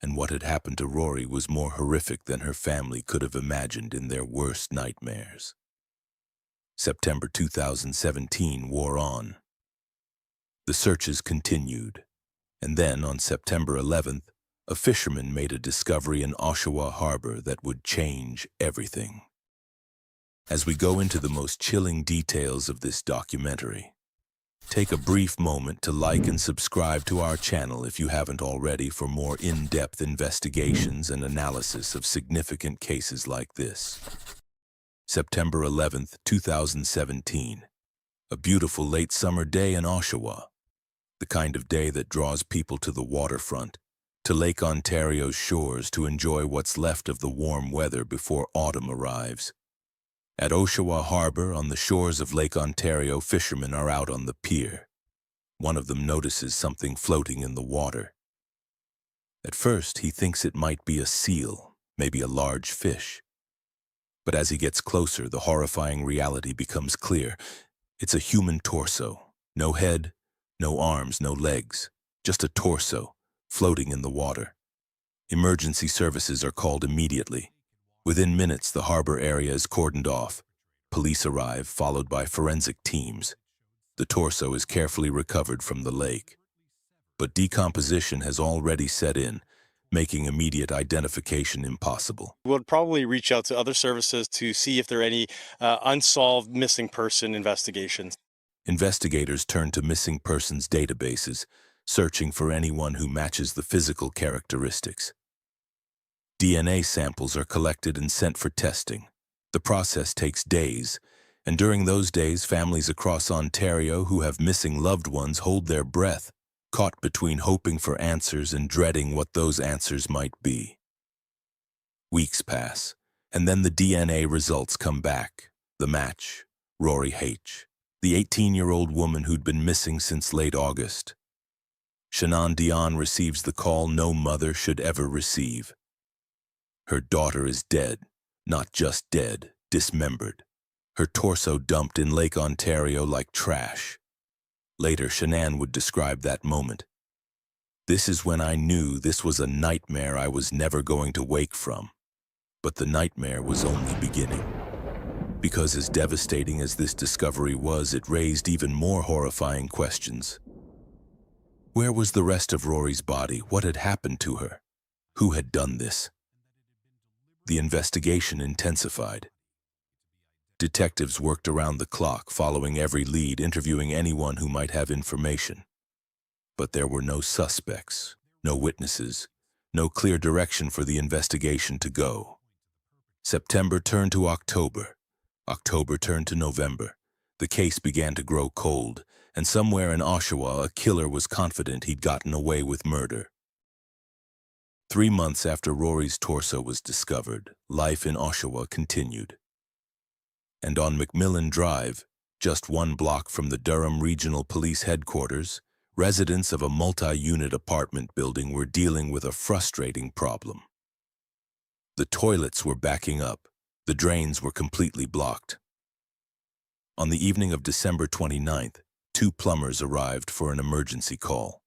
And what had happened to Rory was more horrific than her family could have imagined in their worst nightmares. September 2017 wore on. The searches continued, and then on September 11th, a fisherman made a discovery in Oshawa Harbor that would change everything. As we go into the most chilling details of this documentary, take a brief moment to like and subscribe to our channel if you haven't already for more in-depth investigations and analysis of significant cases like this. September 11th, 2017. A beautiful late summer day in Oshawa. The kind of day that draws people to the waterfront, to Lake Ontario's shores to enjoy what's left of the warm weather before autumn arrives. At Oshawa Harbor, on the shores of Lake Ontario, fishermen are out on the pier. One of them notices something floating in the water. At first, he thinks it might be a seal, maybe a large fish. But as he gets closer, the horrifying reality becomes clear. It's a human torso. No head, no arms, no legs. Just a torso, floating in the water. Emergency services are called immediately. Within minutes, the harbor area is cordoned off. Police arrive, followed by forensic teams. The torso is carefully recovered from the lake. But decomposition has already set in, making immediate identification impossible. We'll probably reach out to other services to see if there are any unsolved missing person investigations. Investigators turn to missing persons databases, searching for anyone who matches the physical characteristics. DNA samples are collected and sent for testing. The process takes days, and during those days, families across Ontario who have missing loved ones hold their breath, caught between hoping for answers and dreading what those answers might be. Weeks pass, and then the DNA results come back. The match, Rory H., the 18-year-old woman who'd been missing since late August. Shannon Dion receives the call no mother should ever receive. Her daughter is dead, not just dead, dismembered. Her torso dumped in Lake Ontario like trash. Later, Shannon would describe that moment. This is when I knew this was a nightmare I was never going to wake from. But the nightmare was only beginning. Because as devastating as this discovery was, it raised even more horrifying questions. Where was the rest of Rory's body? What had happened to her? Who had done this? The investigation intensified. Detectives worked around the clock, following every lead, interviewing anyone who might have information. But there were no suspects, no witnesses, no clear direction for the investigation to go. September turned to October. October turned to November. The case began to grow cold, and somewhere in Oshawa, a killer was confident he'd gotten away with murder. 3 months after Rory's torso was discovered, life in Oshawa continued. And on McMillan Drive, just 1 block from the Durham Regional Police Headquarters, residents of a multi-unit apartment building were dealing with a frustrating problem. The toilets were backing up. The drains were completely blocked. On the evening of December 29th, 2 plumbers arrived for an emergency call.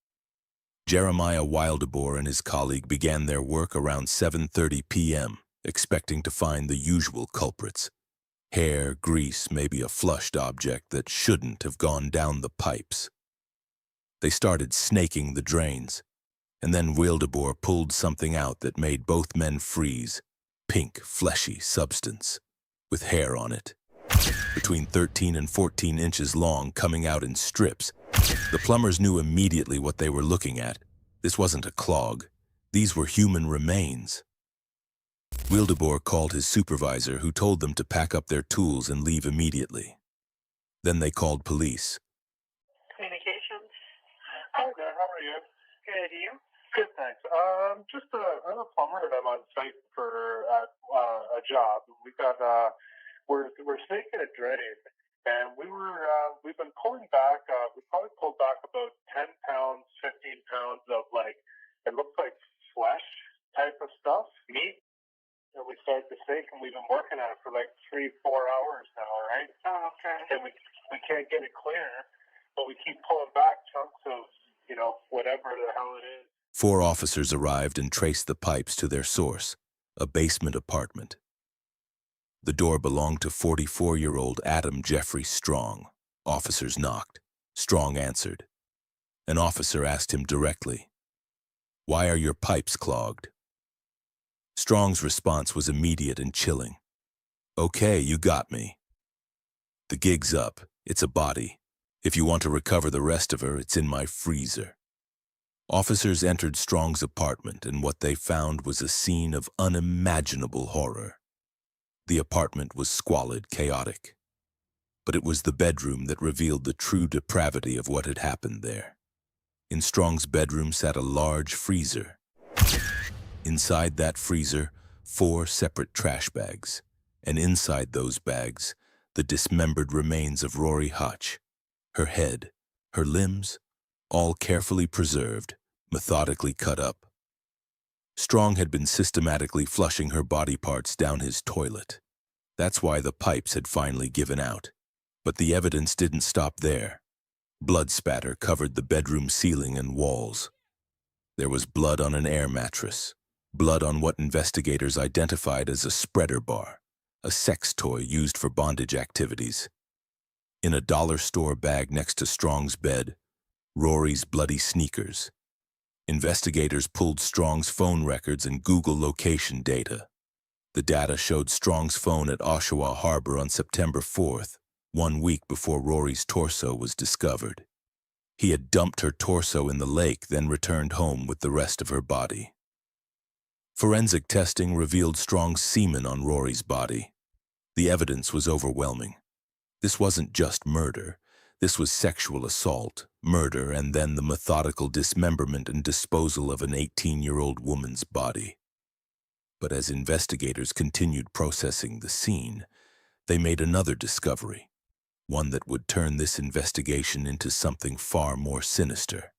Jeremiah Wildeboer and his colleague began their work around 7:30 p.m., expecting to find the usual culprits. Hair, grease, maybe a flushed object that shouldn't have gone down the pipes. They started snaking the drains, and then Wildeboer pulled something out that made both men freeze. Pink, fleshy substance, with hair on it. Between 13 and 14 inches long, coming out in strips. The plumbers knew immediately what they were looking at. This wasn't a clog. These were human remains. Wildeboer called his supervisor, who told them to pack up their tools and leave immediately. Then they called police. Communications. Hi there, how are you? Good, you? Good, thanks. I'm a plumber and I'm on site for a job. We're snaking a drain, and we've been pulling back. We probably pulled back about 10 pounds, 15 pounds of it looks like flesh type of stuff, meat. And we started to sink, and we've been working on it for 3-4 hours now, right? Oh, okay. And we can't get it clear, but we keep pulling back chunks of, whatever the hell it is. 4 officers arrived and traced the pipes to their source, a basement apartment. The door belonged to 44-year-old Adam Jeffrey Strong. Officers knocked. Strong answered. An officer asked him directly, "Why are your pipes clogged?" Strong's response was immediate and chilling. "Okay, you got me. The gig's up. It's a body. If you want to recover the rest of her, it's in my freezer." Officers entered Strong's apartment, and what they found was a scene of unimaginable horror. The apartment was squalid, chaotic. But it was the bedroom that revealed the true depravity of what had happened there. In Strong's bedroom sat a large freezer. Inside that freezer, 4 separate trash bags. And inside those bags, the dismembered remains of Rory Hutch. Her head, her limbs, all carefully preserved, methodically cut up. Strong had been systematically flushing her body parts down his toilet. That's why the pipes had finally given out. But the evidence didn't stop there. Blood spatter covered the bedroom ceiling and walls. There was blood on an air mattress, blood on what investigators identified as a spreader bar, a sex toy used for bondage activities. In a dollar store bag next to Strong's bed, Rory's bloody sneakers. Investigators pulled Strong's phone records and Google location data. The data showed Strong's phone at Oshawa Harbor on September 4th, 1 week before Rory's torso was discovered. He had dumped her torso in the lake, then returned home with the rest of her body. Forensic testing revealed Strong's semen on Rory's body. The evidence was overwhelming. This wasn't just murder. This was sexual assault, murder, and then the methodical dismemberment and disposal of an 18-year-old woman's body. But as investigators continued processing the scene, they made another discovery, one that would turn this investigation into something far more sinister.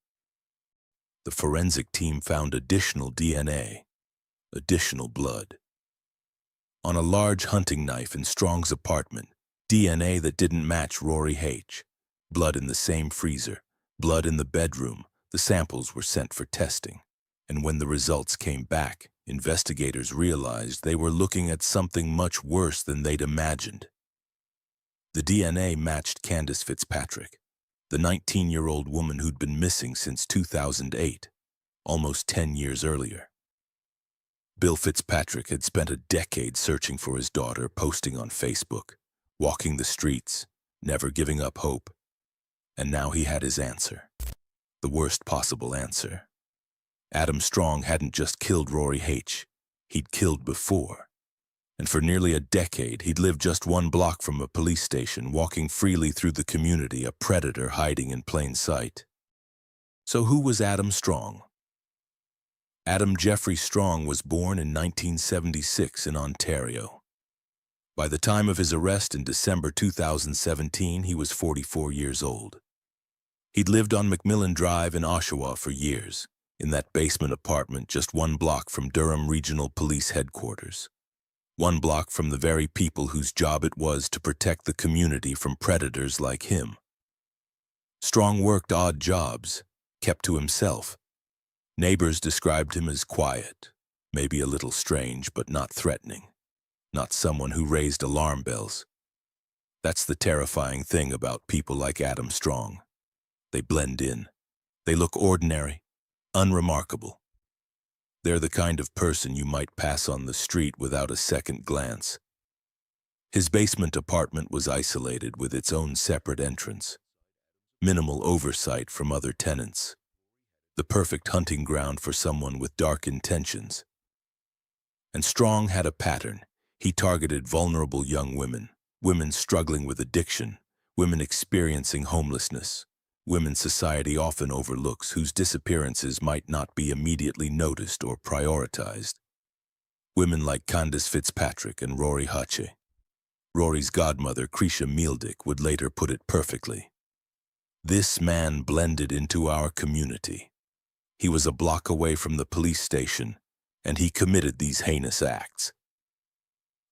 The forensic team found additional DNA, additional blood. On a large hunting knife in Strong's apartment, DNA that didn't match Rory H. Blood in the same freezer, blood in the bedroom. The samples were sent for testing. And when the results came back, investigators realized they were looking at something much worse than they'd imagined. The DNA matched Candace Fitzpatrick, the 19-year-old woman who'd been missing since 2008, almost 10 years earlier. Bill Fitzpatrick had spent a decade searching for his daughter, posting on Facebook, walking the streets, never giving up hope. And now he had his answer, the worst possible answer. Adam Strong hadn't just killed Rory H., he'd killed before. And for nearly a decade, he'd lived just 1 block from a police station, walking freely through the community, a predator hiding in plain sight. So who was Adam Strong? Adam Jeffrey Strong was born in 1976 in Ontario. By the time of his arrest in December 2017, he was 44 years old. He'd lived on McMillan Drive in Oshawa for years, in that basement apartment just 1 block from Durham Regional Police Headquarters. 1 block from the very people whose job it was to protect the community from predators like him. Strong worked odd jobs, kept to himself. Neighbors described him as quiet, maybe a little strange, but not threatening. Not someone who raised alarm bells. That's the terrifying thing about people like Adam Strong. They blend in. They look ordinary, unremarkable. They're the kind of person you might pass on the street without a second glance. His basement apartment was isolated with its own separate entrance. Minimal oversight from other tenants. The perfect hunting ground for someone with dark intentions. And Strong had a pattern. He targeted vulnerable young women, women struggling with addiction, women experiencing homelessness, women society often overlooks whose disappearances might not be immediately noticed or prioritized. Women like Candace Fitzpatrick and Rory H. Rory's godmother, Krisha Mieldick, would later put it perfectly. This man blended into our community. He was a block away from the police station, and he committed these heinous acts.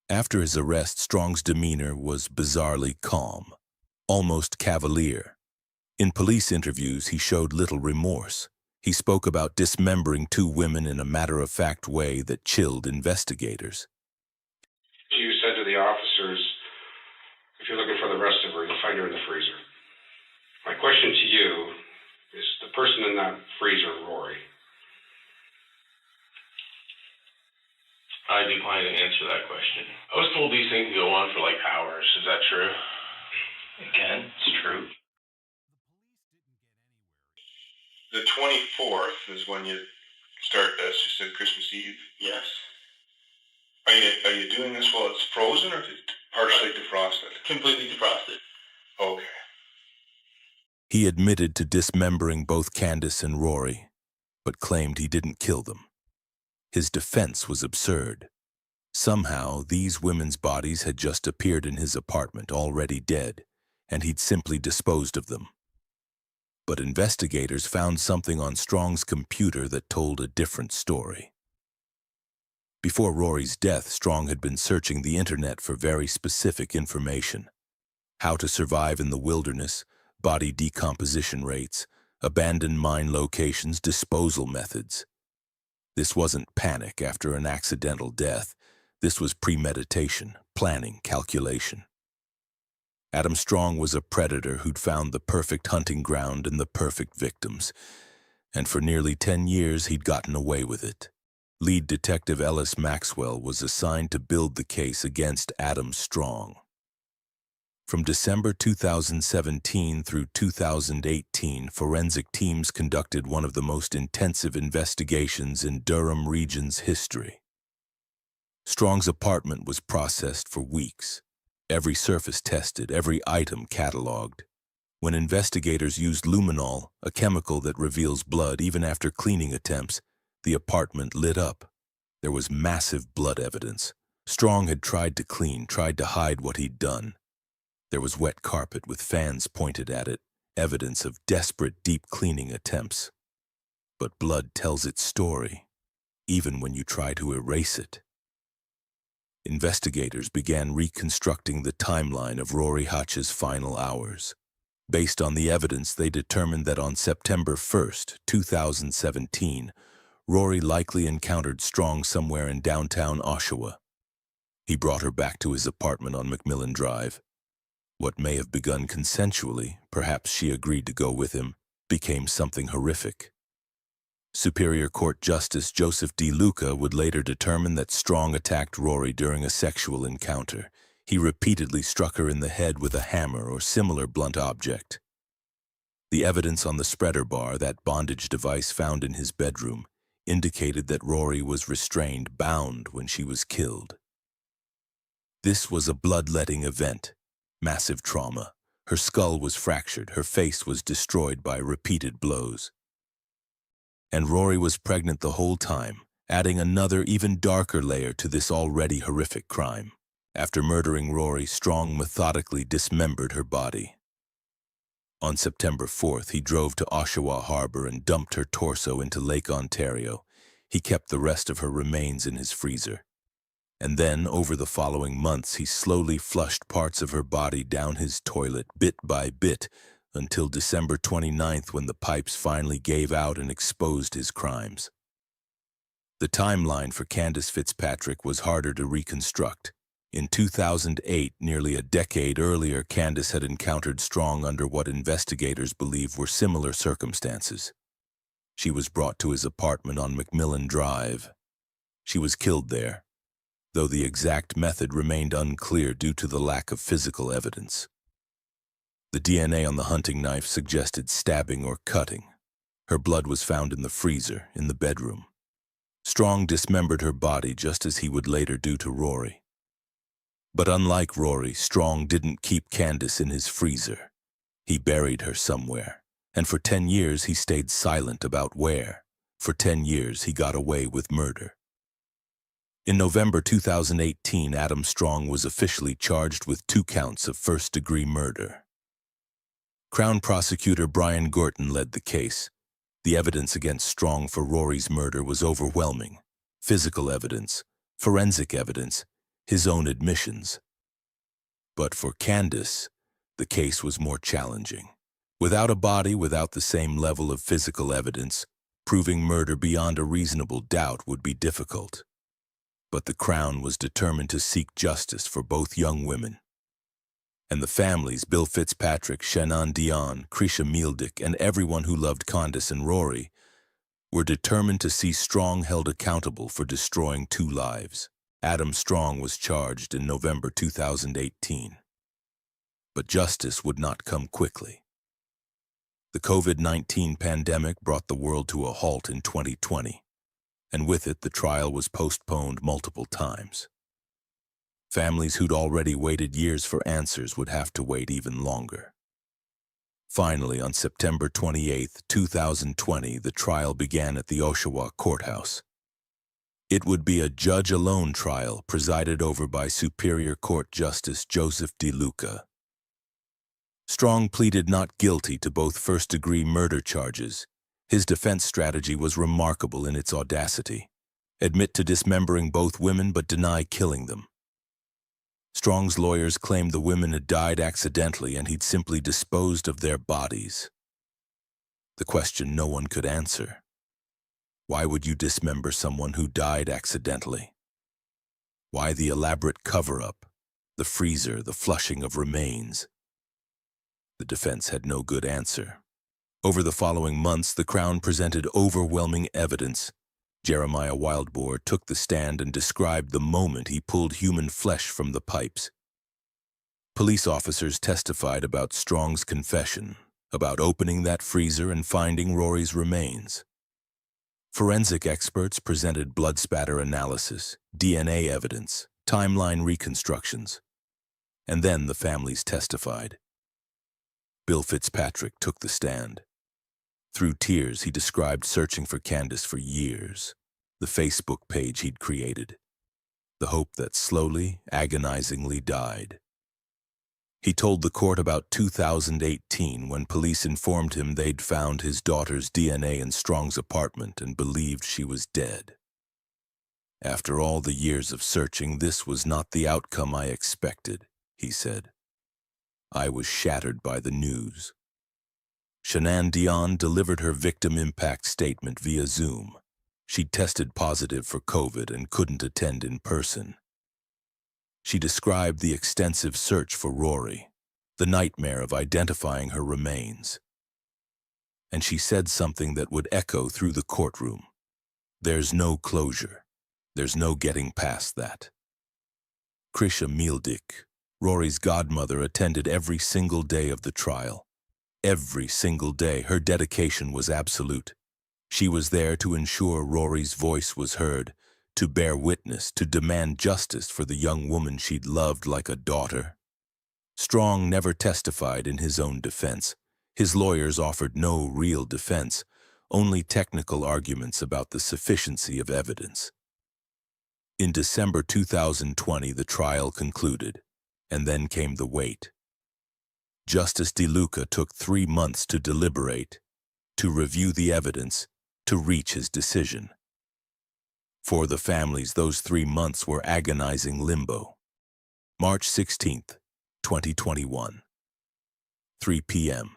After his arrest, Strong's demeanor was bizarrely calm, almost cavalier. In police interviews, he showed little remorse. He spoke about dismembering 2 women in a matter-of-fact way that chilled investigators. You said to the officers, if you're looking for the rest of her, you'll find her in the freezer. My question to you is the person in that freezer, Rory? I decline to answer that question. I was told these things go on for like hours. Is that true? Again, it's true. The 24th is when you start this. You said Christmas Eve? Yes. Are you doing this while it's frozen or partially defrosted? Completely defrosted. Okay. He admitted to dismembering both Candace and Rory, but claimed he didn't kill them. His defense was absurd. Somehow, these women's bodies had just appeared in his apartment already dead, and he'd simply disposed of them. But investigators found something on Strong's computer that told a different story. Before Rory's death, Strong had been searching the internet for very specific information. How to survive in the wilderness, body decomposition rates, abandoned mine locations, disposal methods. This wasn't panic after an accidental death. This was premeditation, planning, calculation. Adam Strong was a predator who'd found the perfect hunting ground and the perfect victims. And for nearly 10 years, he'd gotten away with it. Lead Detective Ellis Maxwell was assigned to build the case against Adam Strong. From December 2017 through 2018, forensic teams conducted one of the most intensive investigations in Durham region's history. Strong's apartment was processed for weeks. Every surface tested, every item cataloged. When investigators used luminol, a chemical that reveals blood even after cleaning attempts, the apartment lit up. There was massive blood evidence. Strong had tried to clean, tried to hide what he'd done. There was wet carpet with fans pointed at it, evidence of desperate deep cleaning attempts. But blood tells its story, even when you try to erase it. Investigators began reconstructing the timeline of Rory Hatch's final hours. Based on the evidence, they determined that on September 1st, 2017, Rory likely encountered Strong somewhere in downtown Oshawa. He brought her back to his apartment on McMillan Drive. What may have begun consensually, perhaps she agreed to go with him, became something horrific. Superior Court Justice Joseph D. Luca would later determine that Strong attacked Rory during a sexual encounter. He repeatedly struck her in the head with a hammer or similar blunt object. The evidence on the spreader bar, that bondage device found in his bedroom, indicated that Rory was restrained, bound when she was killed. This was a bloodletting event, massive trauma. Her skull was fractured, her face was destroyed by repeated blows. And Rory was pregnant the whole time, adding another, even darker layer to this already horrific crime. After murdering Rory, Strong methodically dismembered her body. On September 4th, he drove to Oshawa Harbor and dumped her torso into Lake Ontario. He kept the rest of her remains in his freezer. And then, over the following months, he slowly flushed parts of her body down his toilet, bit by bit, until December 29th, when the pipes finally gave out and exposed his crimes. The timeline for Candace Fitzpatrick was harder to reconstruct. In 2008, nearly a decade earlier, Candace had encountered Strong under what investigators believe were similar circumstances. She was brought to his apartment on McMillan Drive. She was killed there, though the exact method remained unclear due to the lack of physical evidence. The DNA on the hunting knife suggested stabbing or cutting. Her blood was found in the freezer, in the bedroom. Strong dismembered her body just as he would later do to Rory. But unlike Rory, Strong didn't keep Candace in his freezer. He buried her somewhere, and for 10 years he stayed silent about where. For 10 years he got away with murder. In November 2018, Adam Strong was officially charged with 2 counts of first-degree murder. Crown Prosecutor Brian Gorton led the case. The evidence against Strong for Rory's murder was overwhelming. Physical evidence, forensic evidence, his own admissions. But for Candace, the case was more challenging. Without a body, without the same level of physical evidence, proving murder beyond a reasonable doubt would be difficult. But the Crown was determined to seek justice for both young women. And the families, Bill Fitzpatrick, Shannon Dion, Krisha Mieldick, and everyone who loved Candace and Rory, were determined to see Strong held accountable for destroying 2 lives. Adam Strong was charged in November 2018. But justice would not come quickly. The COVID-19 pandemic brought the world to a halt in 2020, and with it the trial was postponed multiple times. Families who'd already waited years for answers would have to wait even longer. Finally, on September 28, 2020, the trial began at the Oshawa Courthouse. It would be a judge-alone trial presided over by Superior Court Justice Joseph D. Luca. Strong pleaded not guilty to both first-degree murder charges. His defense strategy was remarkable in its audacity. admit to dismembering both women but deny killing them. Strong's lawyers claimed the women had died accidentally and he'd simply disposed of their bodies. The question no one could answer. Why would you dismember someone who died accidentally? Why the elaborate cover-up, the freezer, the flushing of remains? The defense had no good answer. Over the following months, the Crown presented overwhelming evidence. Jeremiah Wildbohr took the stand and described the moment he pulled human flesh from the pipes. Police officers testified about Strong's confession, about opening that freezer and finding Rory's remains. Forensic experts presented blood spatter analysis, DNA evidence, timeline reconstructions. And then the families testified. Bill Fitzpatrick took the stand. Through tears, he described searching for Candace for years, the Facebook page he'd created, the hope that slowly, agonizingly died. He told the court about 2018 when police informed him they'd found his daughter's DNA in Strong's apartment and believed she was dead. After all the years of searching, this was not the outcome I expected, he said. I was shattered by the news. Shanann Dion delivered her victim impact statement via Zoom. She tested positive for COVID and couldn't attend in person. She described the extensive search for Rory, the nightmare of identifying her remains. And she said something that would echo through the courtroom. There's no closure. There's no getting past that. Krisha Mieldik, Rory's godmother, attended every single day of the trial. Every single day, her dedication was absolute. She was there to ensure Rory's voice was heard, to bear witness, to demand justice for the young woman she'd loved like a daughter. Strong never testified in his own defense. His lawyers offered no real defense, only technical arguments about the sufficiency of evidence. In December 2020, the trial concluded, and then came the wait. Justice DeLuca took 3 months to deliberate, to review the evidence, to reach his decision. For the families, those 3 months were agonizing limbo. March 16th, 2021. 3 p.m.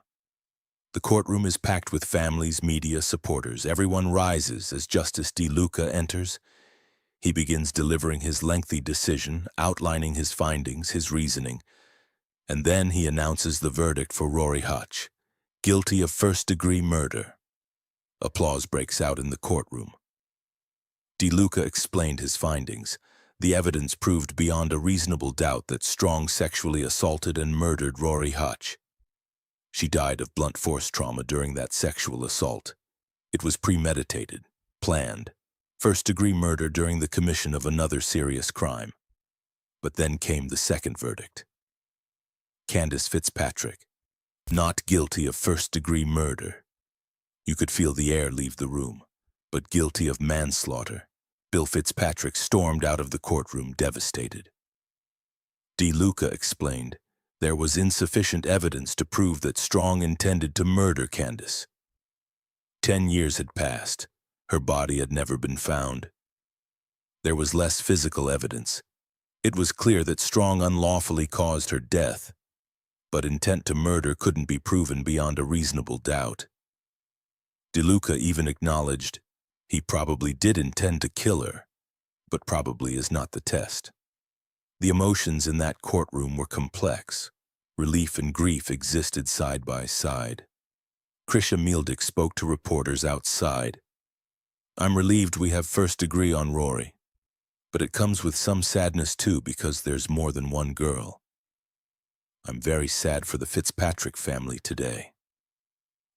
The courtroom is packed with families, media, supporters. Everyone rises as Justice DeLuca enters. He begins delivering his lengthy decision, outlining his findings, his reasoning, and then he announces the verdict for Rory Hutch, guilty of first-degree murder. Applause breaks out in the courtroom. DeLuca explained his findings. The evidence proved beyond a reasonable doubt that Strong sexually assaulted and murdered Rory Hutch. She died of blunt force trauma during that sexual assault. It was premeditated, planned, first-degree murder during the commission of another serious crime. But then came the second verdict. Candace Fitzpatrick, not guilty of first-degree murder. You could feel the air leave the room, but guilty of manslaughter. Bill Fitzpatrick stormed out of the courtroom devastated. DeLuca explained there was insufficient evidence to prove that Strong intended to murder Candace. 10 years had passed. Her body had never been found. There was less physical evidence. It was clear that Strong unlawfully caused her death, but intent to murder couldn't be proven beyond a reasonable doubt. DeLuca even acknowledged he probably did intend to kill her, but probably is not the test. The emotions in that courtroom were complex. Relief and grief existed side by side. Krisha Mieldik spoke to reporters outside. I'm relieved we have first degree on Rory, but it comes with some sadness too because there's more than one girl. I'm very sad for the Fitzpatrick family today.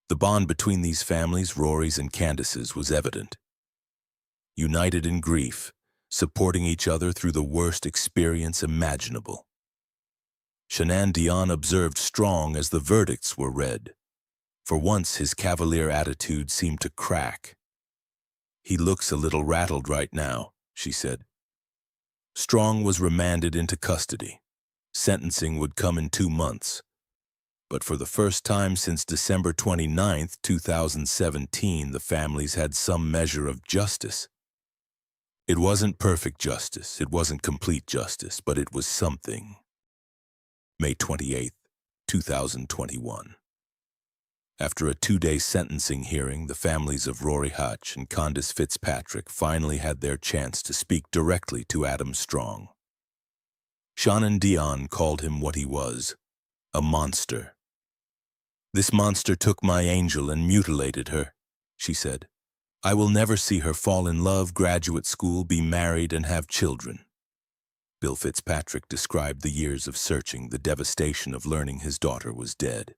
The bond between these families, Rory's and Candace's, was evident. United in grief, supporting each other through the worst experience imaginable. Shanann Dion observed Strong as the verdicts were read. For once, his cavalier attitude seemed to crack. He looks a little rattled right now, she said. Strong was remanded into custody. Sentencing would come in 2 months. But for the first time since December 29, 2017, the families had some measure of justice. It wasn't perfect justice, it wasn't complete justice, but it was something. May 28, 2021. After a 2-day sentencing hearing, the families of Rory Hutch and Candace Fitzpatrick finally had their chance to speak directly to Adam Strong. Shannon Dion called him what he was, a monster. "This monster took my angel and mutilated her," she said. "I will never see her fall in love, graduate school, be married, and have children." Bill Fitzpatrick described the years of searching, the devastation of learning his daughter was dead.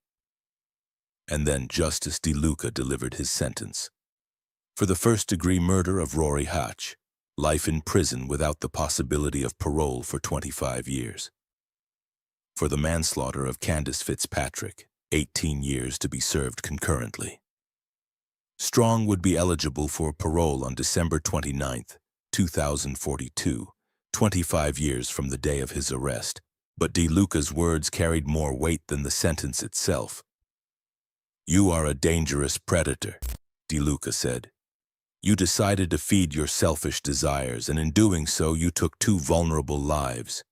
And then Justice DeLuca delivered his sentence. For the first-degree murder of Rory Hutch, life in prison without the possibility of parole for 25 years. For the manslaughter of Candace Fitzpatrick, 18 years to be served concurrently. Strong would be eligible for parole on December 29, 2042, 25 years from the day of his arrest, but DeLuca's words carried more weight than the sentence itself. "You are a dangerous predator," DeLuca said. "You decided to feed your selfish desires, and in doing so you took 2 vulnerable lives.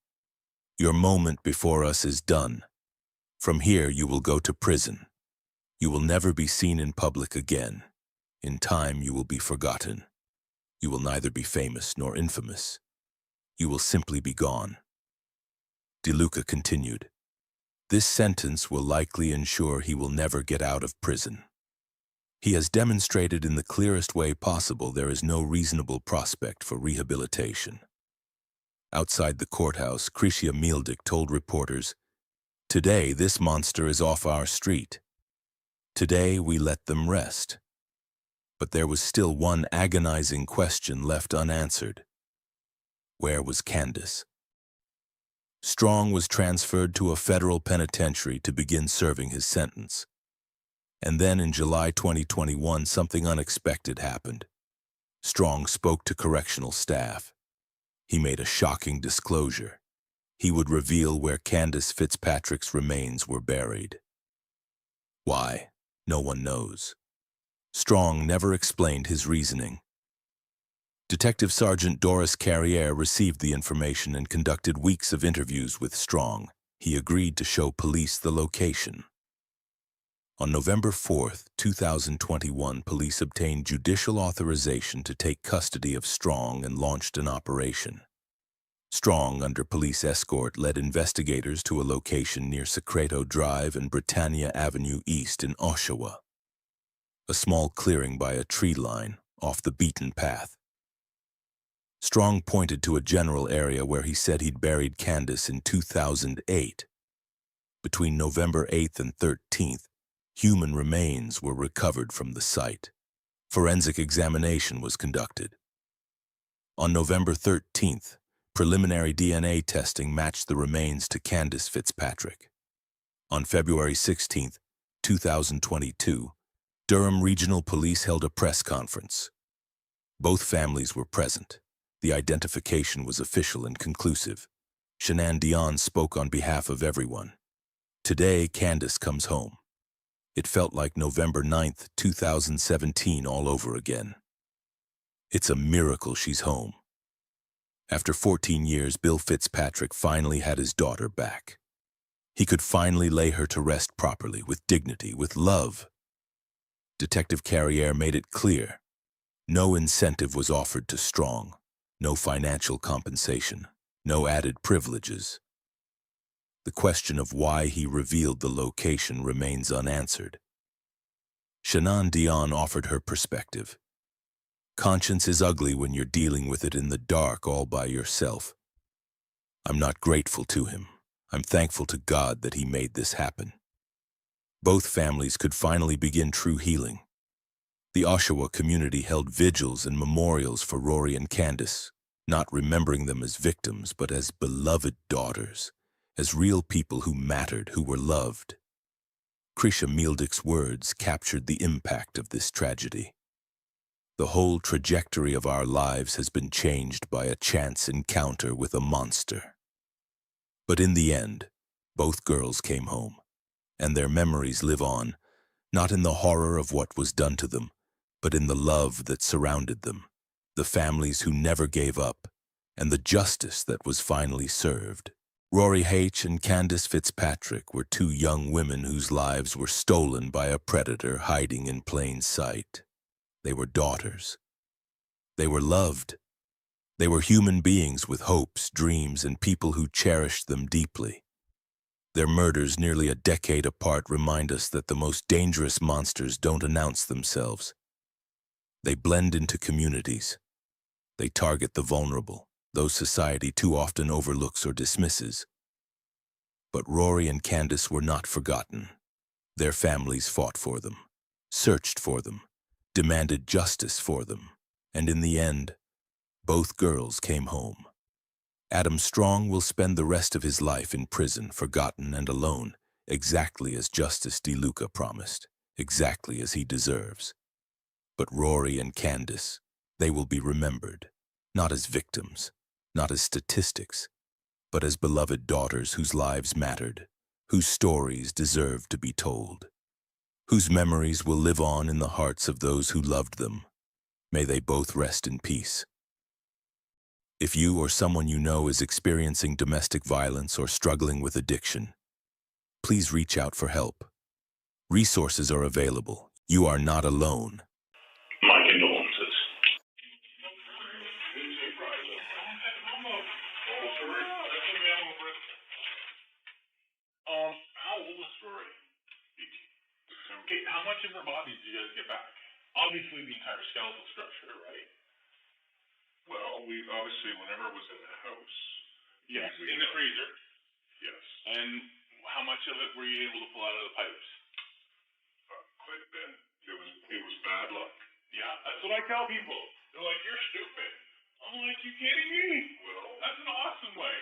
Your moment before us is done. From here you will go to prison. You will never be seen in public again. In time you will be forgotten. You will neither be famous nor infamous. You will simply be gone." DeLuca continued, "This sentence will likely ensure he will never get out of prison. He has demonstrated in the clearest way possible there is no reasonable prospect for rehabilitation." Outside the courthouse, Crisia Mieldik told reporters, "Today this monster is off our street. Today we let them rest." But there was still one agonizing question left unanswered. Where was Candace? Strong was transferred to a federal penitentiary to begin serving his sentence. And then in July 2021, something unexpected happened. Strong spoke to correctional staff. He made a shocking disclosure. He would reveal where Candace Fitzpatrick's remains were buried. Why? No one knows. Strong never explained his reasoning. Detective Sergeant Doris Carriere received the information and conducted weeks of interviews with Strong. He agreed to show police the location. On November 4, 2021, police obtained judicial authorization to take custody of Strong and launched an operation. Strong, under police escort, led investigators to a location near Secreto Drive and Britannia Avenue East in Oshawa, a small clearing by a tree line off the beaten path. Strong pointed to a general area where he said he'd buried Candace in 2008. Between November 8th and 13th, human remains were recovered from the site. Forensic examination was conducted. On November 13th, preliminary DNA testing matched the remains to Candace Fitzpatrick. On February 16th, 2022, Durham Regional Police held a press conference. Both families were present. The identification was official and conclusive. Shannon Dion spoke on behalf of everyone. Today, Candace comes home. It felt like November 9th, 2017 all over again. It's a miracle she's home. After 14 years, Bill Fitzpatrick finally had his daughter back. He could finally lay her to rest properly, with dignity, with love. Detective Carriere made it clear. No incentive was offered to Strong. No financial compensation, no added privileges. The question of why he revealed the location remains unanswered. Shannon Dion offered her perspective. Conscience is ugly when you're dealing with it in the dark all by yourself. I'm not grateful to him. I'm thankful to God that he made this happen. Both families could finally begin true healing. The Oshawa community held vigils and memorials for Rory and Candace, not remembering them as victims, but as beloved daughters, as real people who mattered, who were loved. Crisia Mieldik's words captured the impact of this tragedy. The whole trajectory of our lives has been changed by a chance encounter with a monster. But in the end, both girls came home, and their memories live on, not in the horror of what was done to them, but in the love that surrounded them, the families who never gave up, and the justice that was finally served. Rory H. and Candace Fitzpatrick were two young women whose lives were stolen by a predator hiding in plain sight. They were daughters. They were loved. They were human beings with hopes, dreams, and people who cherished them deeply. Their murders, nearly a decade apart, remind us that the most dangerous monsters don't announce themselves. They blend into communities. They target the vulnerable, those society too often overlooks or dismisses. But Rory and Candace were not forgotten. Their families fought for them, searched for them, demanded justice for them, and in the end, both girls came home. Adam Strong will spend the rest of his life in prison, forgotten and alone, exactly as Justice DeLuca promised, exactly as he deserves. But Rory and Candace, they will be remembered, not as victims, not as statistics, but as beloved daughters whose lives mattered, whose stories deserved to be told, whose memories will live on in the hearts of those who loved them. May they both rest in peace. If you or someone you know is experiencing domestic violence or struggling with addiction, please reach out for help. Resources are available. You are not alone. My condolences. How old is Rory? Okay, how much of her body did you guys get back? Obviously the entire skeletal structure, right? Well, we obviously, whenever it was in the house. Yes, in the freezer. Yes. And how much of it were you able to pull out of the pipes? Quite a bit. It was bad luck. Yeah, that's what I tell people. They're like, you're stupid. I'm like, you kidding me? Well, that's an awesome way.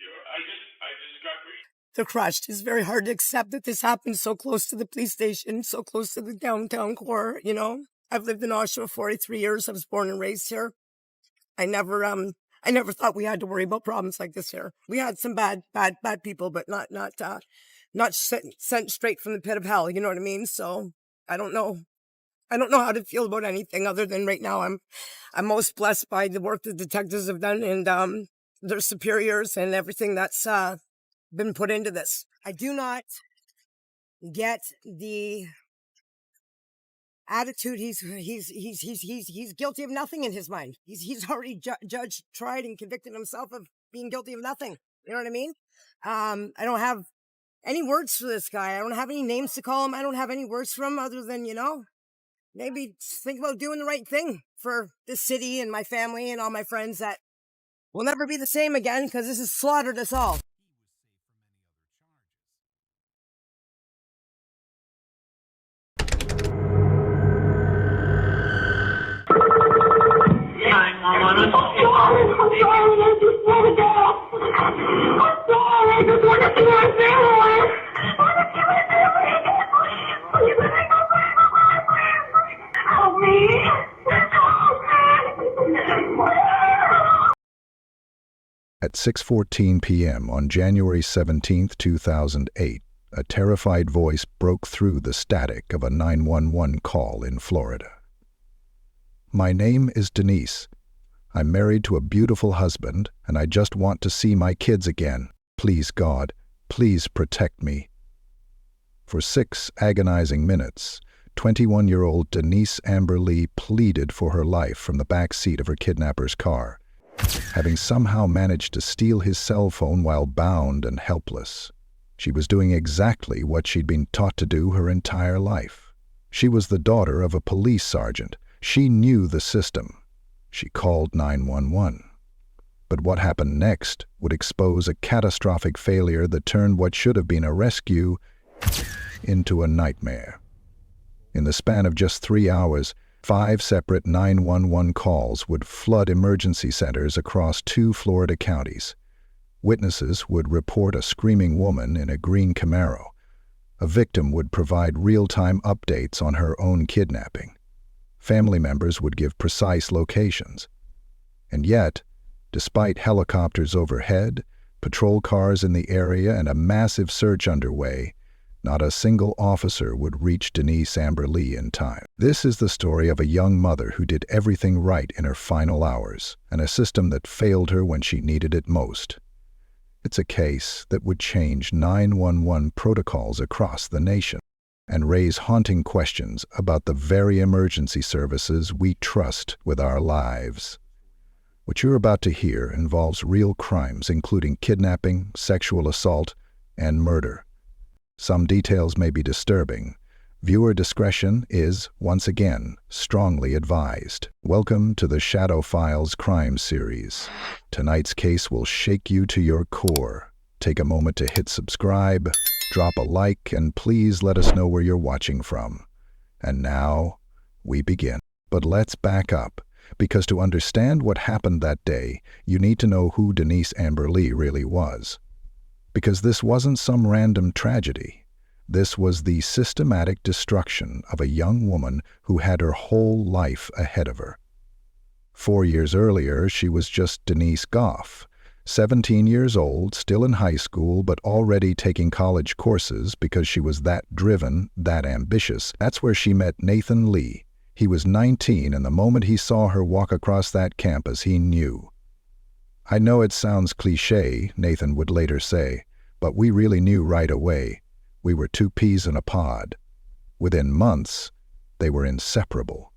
Yeah, I just got great. They're crushed. It's very hard to accept that this happened so close to the police station, so close to the downtown core, you know. I've lived in Oshawa 43 years. I was born and raised here. I never thought we had to worry about problems like this here. We had some bad people, but not sent straight from the pit of hell. You know what I mean? So I don't know how to feel about anything other than right now I'm most blessed by the work the detectives have done and their superiors and everything that's been put into this. I do not get the attitude. He's guilty of nothing in his mind. He's already judged, tried, and convicted himself of being guilty of nothing. You know what I mean? I don't have any words for this guy. I don't have any names to call him. I don't have any words for him other than, you know, maybe think about doing the right thing for this city and my family and all my friends that will never be the same again because this has slaughtered us all. I just want to see my family. Help me. At 6:14 p.m. on January 17, 2008, a terrified voice broke through the static of a 911 call in Florida. My name is Denise. I'm married to a beautiful husband, and I just want to see my kids again. Please, God, please protect me. For 6 agonizing minutes, 21-year-old Denise Amber Lee pleaded for her life from the back seat of her kidnapper's car, having somehow managed to steal his cell phone while bound and helpless. She was doing exactly what she'd been taught to do her entire life. She was the daughter of a police sergeant. She knew the system. She called 911. But what happened next would expose a catastrophic failure that turned what should have been a rescue into a nightmare. In the span of just 3 hours, 5 separate 911 calls would flood emergency centers across 2 Florida counties. Witnesses would report a screaming woman in a green Camaro. A victim would provide real-time updates on her own kidnapping. Family members would give precise locations. And yet, despite helicopters overhead, patrol cars in the area, and a massive search underway, Not a single officer would reach Denise Amber Lee in time. This is the story of a young mother who did everything right in her final hours, and a system that failed her when she needed it most. It's a case that would change 911 protocols across the nation and raise haunting questions about the very emergency services we trust with our lives. What you're about to hear involves real crimes, including kidnapping, sexual assault, and murder. Some details may be disturbing. Viewer discretion is, once again, strongly advised. Welcome to the Shadow Files crime series. Tonight's case will shake you to your core. Take a moment to hit subscribe, drop a like, and please let us know where you're watching from. And now, we begin. But let's back up, because to understand what happened that day, you need to know who Denise Amber Lee really was. Because this wasn't some random tragedy. This was the systematic destruction of a young woman who had her whole life ahead of her. 4 years earlier, she was just Denise Goff, 17 years old, still in high school, but already taking college courses because she was that driven, that ambitious. That's where she met Nathan Lee. He was 19, and the moment he saw her walk across that campus, he knew. "I know it sounds cliché," Nathan would later say, "but we really knew right away. We were two peas in a pod." Within months, they were inseparable.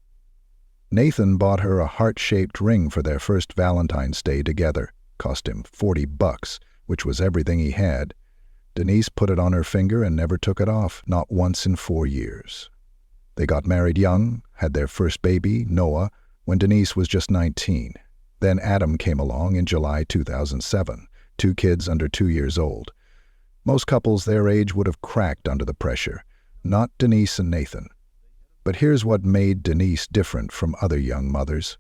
Nathan bought her a heart-shaped ring for their first Valentine's Day together. Cost him $40, which was everything he had. Denise put it on her finger and never took it off, not once in 4 years. They got married young, had their first baby, Noah, when Denise was just 19. Then Adam came along in July 2007, 2 kids under 2 years old. Most couples their age would have cracked under the pressure, not Denise and Nathan. But here's what made Denise different from other young mothers.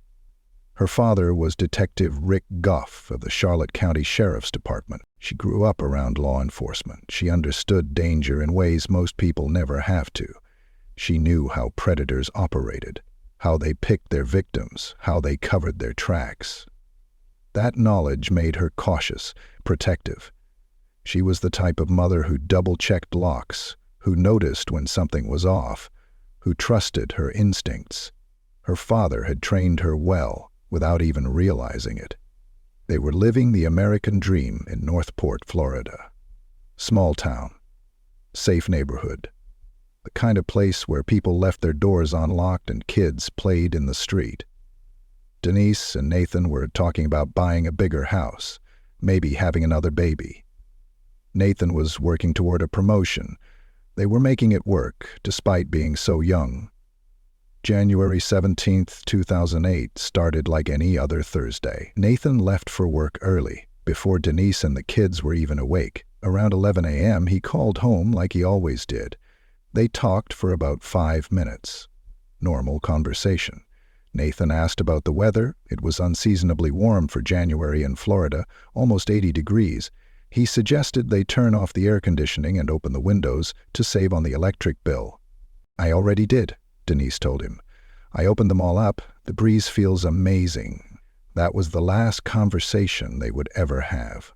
Her father was Detective Rick Goff of the Charlotte County Sheriff's Department. She grew up around law enforcement. She understood danger in ways most people never have to. She knew how predators operated, how they picked their victims, how they covered their tracks. That knowledge made her cautious, protective. She was the type of mother who double-checked locks, who noticed when something was off, who trusted her instincts. Her father had trained her well, without even realizing it. They were living the American dream in Northport, Florida. Small town, safe neighborhood, the kind of place where people left their doors unlocked and kids played in the street. Denise and Nathan were talking about buying a bigger house, maybe having another baby. Nathan was working toward a promotion. They were making it work, despite being so young. January 17th, 2008 started like any other Thursday. Nathan left for work early, before Denise and the kids were even awake. Around 11 a.m., he called home like he always did. They talked for about 5 minutes. Normal conversation. Nathan asked about the weather. It was unseasonably warm for January in Florida, almost 80 degrees. He suggested they turn off the air conditioning and open the windows to save on the electric bill. "I already did," Denise told him. "I opened them all up. The breeze feels amazing." That was the last conversation they would ever have.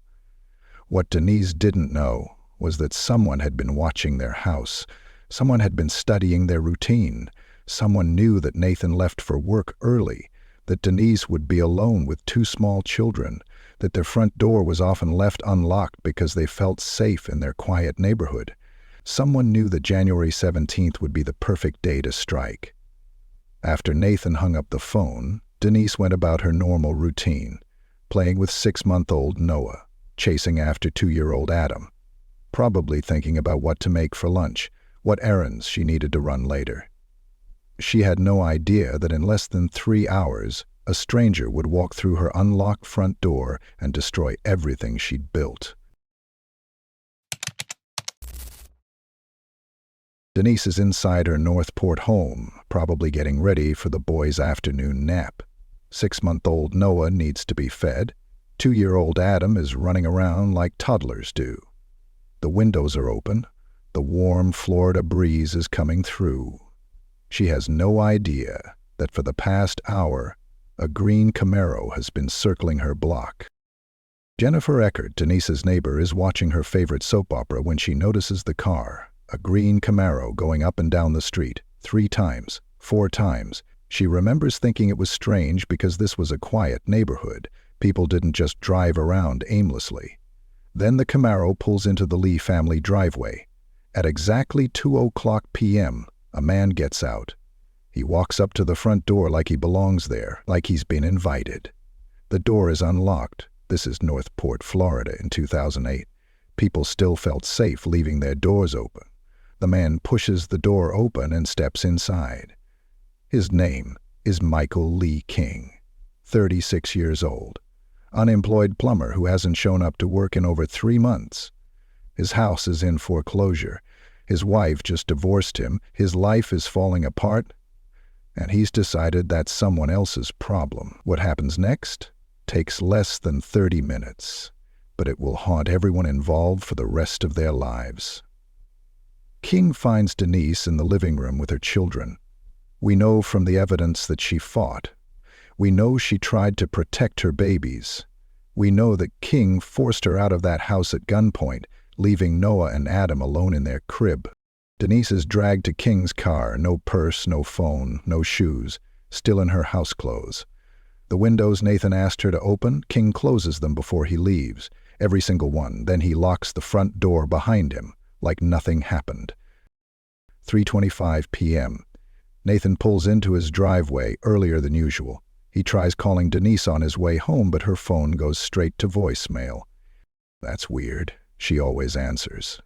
What Denise didn't know was that someone had been watching their house. Someone had been studying their routine. Someone knew that Nathan left for work early, that Denise would be alone with 2 small children, that their front door was often left unlocked because they felt safe in their quiet neighborhood. Someone knew that January 17th would be the perfect day to strike. After Nathan hung up the phone, Denise went about her normal routine, playing with 6-month-old Noah, chasing after 2-year-old Adam, probably thinking about what to make for lunch, what errands she needed to run later. She had no idea that in less than 3 hours, a stranger would walk through her unlocked front door and destroy everything she'd built. Denise is inside her Northport home, probably getting ready for the boys' afternoon nap. 6-month-old Noah needs to be fed. 2-year-old Adam is running around like toddlers do. The windows are open. The warm Florida breeze is coming through. She has no idea that for the past hour, a green Camaro has been circling her block. Jennifer Eckert, Denise's neighbor, is watching her favorite soap opera when she notices the car. A green Camaro going up and down the street, 3 times, 4 times. She remembers thinking it was strange because this was a quiet neighborhood. People didn't just drive around aimlessly. Then the Camaro pulls into the Lee family driveway. At exactly 2:00 p.m., a man gets out. He walks up to the front door like he belongs there, like he's been invited. The door is unlocked. This is Northport, Florida in 2008. People still felt safe leaving their doors open. The man pushes the door open and steps inside. His name is Michael Lee King, 36 years old. Unemployed plumber who hasn't shown up to work in over 3 months. His house is in foreclosure. His wife just divorced him. His life is falling apart. And he's decided that's someone else's problem. What happens next takes less than 30 minutes, but it will haunt everyone involved for the rest of their lives. King finds Denise in the living room with her children. We know from the evidence that she fought. We know she tried to protect her babies. We know that King forced her out of that house at gunpoint, leaving Noah and Adam alone in their crib. Denise is dragged to King's car, no purse, no phone, no shoes, still in her house clothes. The windows Nathan asked her to open, King closes them before he leaves, every single one. Then he locks the front door behind him, like nothing happened. 3:25 p.m. Nathan pulls into his driveway earlier than usual. He tries calling Denise on his way home, but her phone goes straight to voicemail. That's weird. She always answers.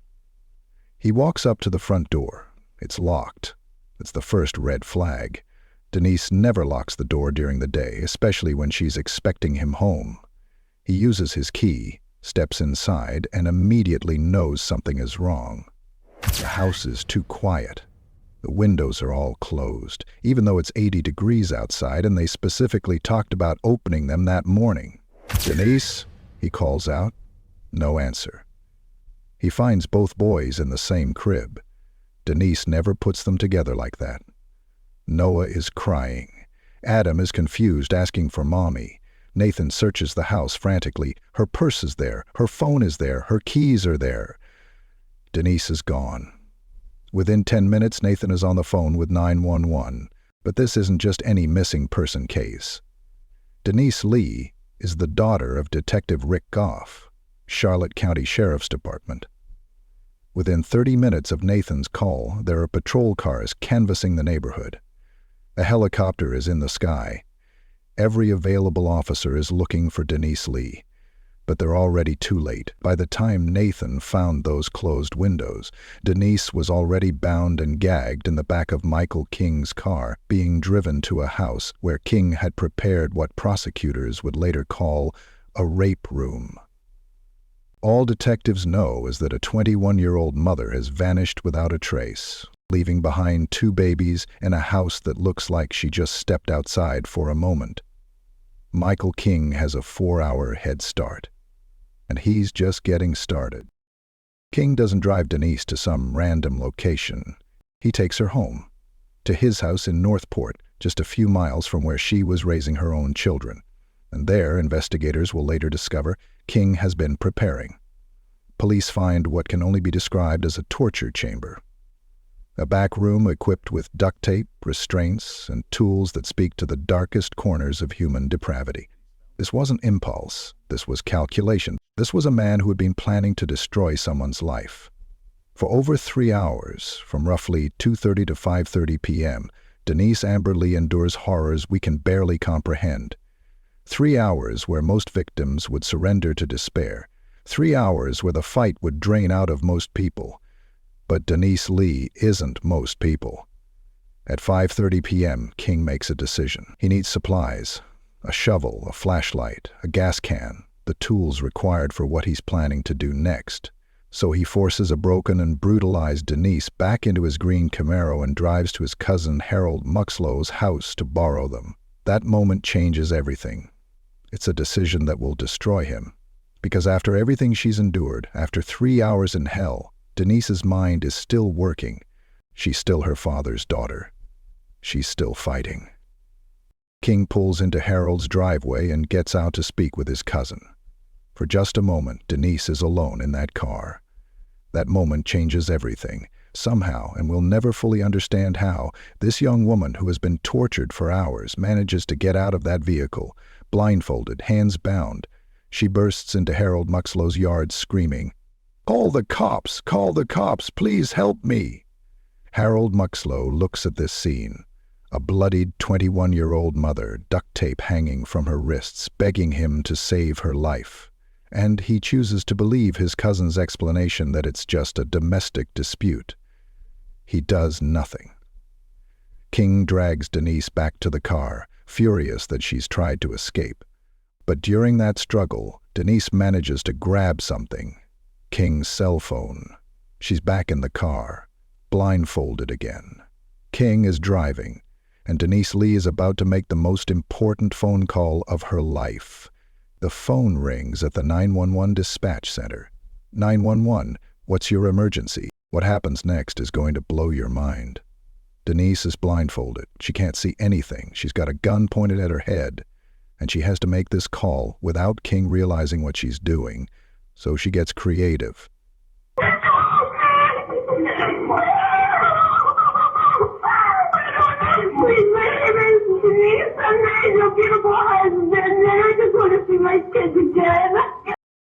He walks up to the front door. It's locked. It's the first red flag. Denise never locks the door during the day, especially when she's expecting him home. He uses his key, steps inside, and immediately knows something is wrong. The house is too quiet. The windows are all closed, even though it's 80 degrees outside, and they specifically talked about opening them that morning. "Denise?" he calls out. No answer. He finds both boys in the same crib. Denise never puts them together like that. Noah is crying. Adam is confused, asking for mommy. Nathan searches the house frantically. Her purse is there. Her phone is there. Her keys are there. Denise is gone. Within 10 minutes, Nathan is on the phone with 911. But this isn't just any missing person case. Denise Lee is the daughter of Detective Rick Goff, Charlotte County Sheriff's Department. Within 30 minutes of Nathan's call, there are patrol cars canvassing the neighborhood. A helicopter is in the sky. Every available officer is looking for Denise Lee. But they're already too late. By the time Nathan found those closed windows, Denise was already bound and gagged in the back of Michael King's car, being driven to a house where King had prepared what prosecutors would later call a rape room. All detectives know is that a 21-year-old mother has vanished without a trace, leaving behind 2 babies in a house that looks like she just stepped outside for a moment. Michael King has a 4-hour head start, and he's just getting started. King doesn't drive Denise to some random location. He takes her home, to his house in Northport, just a few miles from where she was raising her own children. And there, investigators will later discover, King has been preparing. Police find what can only be described as a torture chamber. A back room equipped with duct tape, restraints, and tools that speak to the darkest corners of human depravity. This wasn't impulse. This was calculation. This was a man who had been planning to destroy someone's life. For over 3 hours, from roughly 2:30 to 5:30 p.m., Denise Amber Lee endures horrors we can barely comprehend. 3 hours where most victims would surrender to despair. 3 hours where the fight would drain out of most people. But Denise Lee isn't most people. At 5:30 p.m., King makes a decision. He needs supplies. A shovel, a flashlight, a gas can, the tools required for what he's planning to do next. So he forces a broken and brutalized Denise back into his green Camaro and drives to his cousin Harold Muxlow's house to borrow them. That moment changes everything. It's a decision that will destroy him. Because after everything she's endured, after 3 hours in hell, Denise's mind is still working. She's still her father's daughter. She's still fighting. King pulls into Harold's driveway and gets out to speak with his cousin. For just a moment, Denise is alone in that car. That moment changes everything. Somehow, and we'll never fully understand how, this young woman who has been tortured for hours manages to get out of that vehicle, blindfolded, hands bound. She bursts into Harold Muxlow's yard screaming, "Call the cops! Call the cops! Please help me!" Harold Muxlow looks at this scene. A bloodied 21-year-old mother, duct tape hanging from her wrists, begging him to save her life. And he chooses to believe his cousin's explanation that it's just a domestic dispute. He does nothing. King drags Denise back to the car, furious that she's tried to escape. But during that struggle, Denise manages to grab something. King's cell phone. She's back in the car, blindfolded again. King is driving, and Denise Lee is about to make the most important phone call of her life. The phone rings at the 911 dispatch center. 911, what's your emergency? What happens next is going to blow your mind. Denise is blindfolded. She can't see anything. She's got a gun pointed at her head, and she has to make this call without King realizing what she's doing, so she gets creative.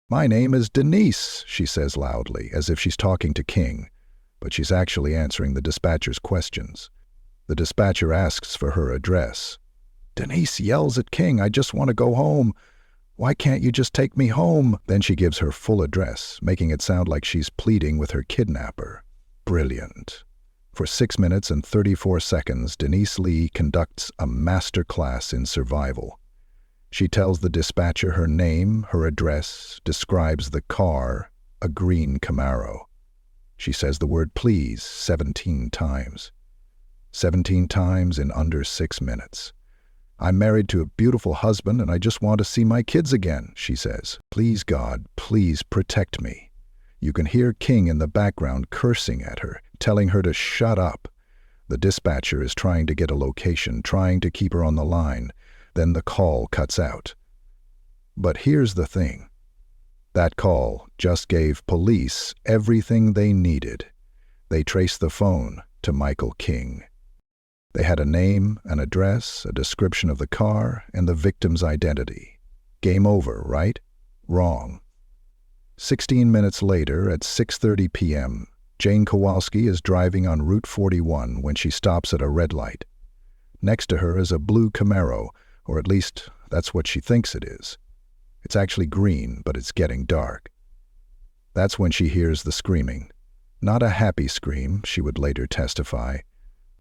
My name is Denise, she says loudly, as if she's talking to King, but she's actually answering the dispatcher's questions. The dispatcher asks for her address. Denise yells at King, "I just want to go home. Why can't you just take me home?" Then she gives her full address, making it sound like she's pleading with her kidnapper. Brilliant. For 6 minutes and 34 seconds, Denise Lee conducts a master class in survival. She tells the dispatcher her name, her address, describes the car, a green Camaro. She says the word please 17 times. 17 times in under 6 minutes. "I'm married to a beautiful husband and I just want to see my kids again," she says. "Please God, please protect me." You can hear King in the background cursing at her, telling her to shut up. The dispatcher is trying to get a location, trying to keep her on the line. Then the call cuts out. But here's the thing. That call just gave police everything they needed. They traced the phone to Michael King. They had a name, an address, a description of the car, and the victim's identity. Game over, right? Wrong. 16 minutes later, at 6:30 p.m., Jane Kowalski is driving on Route 41 when she stops at a red light. Next to her is a blue Camaro, or at least that's what she thinks it is. It's actually green, but it's getting dark. That's when she hears the screaming. Not a happy scream, she would later testify.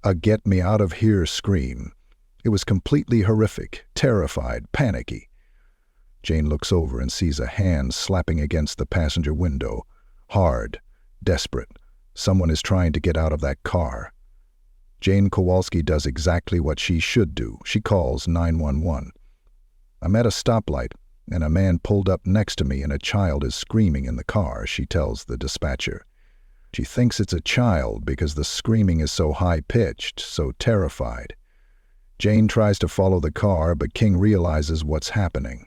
A get me out of here scream. It was completely horrific, terrified, panicky. Jane looks over and sees a hand slapping against the passenger window. Hard, desperate. Someone is trying to get out of that car. Jane Kowalski does exactly what she should do. She calls 911. "I'm at a stoplight, and a man pulled up next to me and a child is screaming in the car," she tells the dispatcher. She thinks it's a child because the screaming is so high-pitched, so terrified. Jane tries to follow the car, but King realizes what's happening.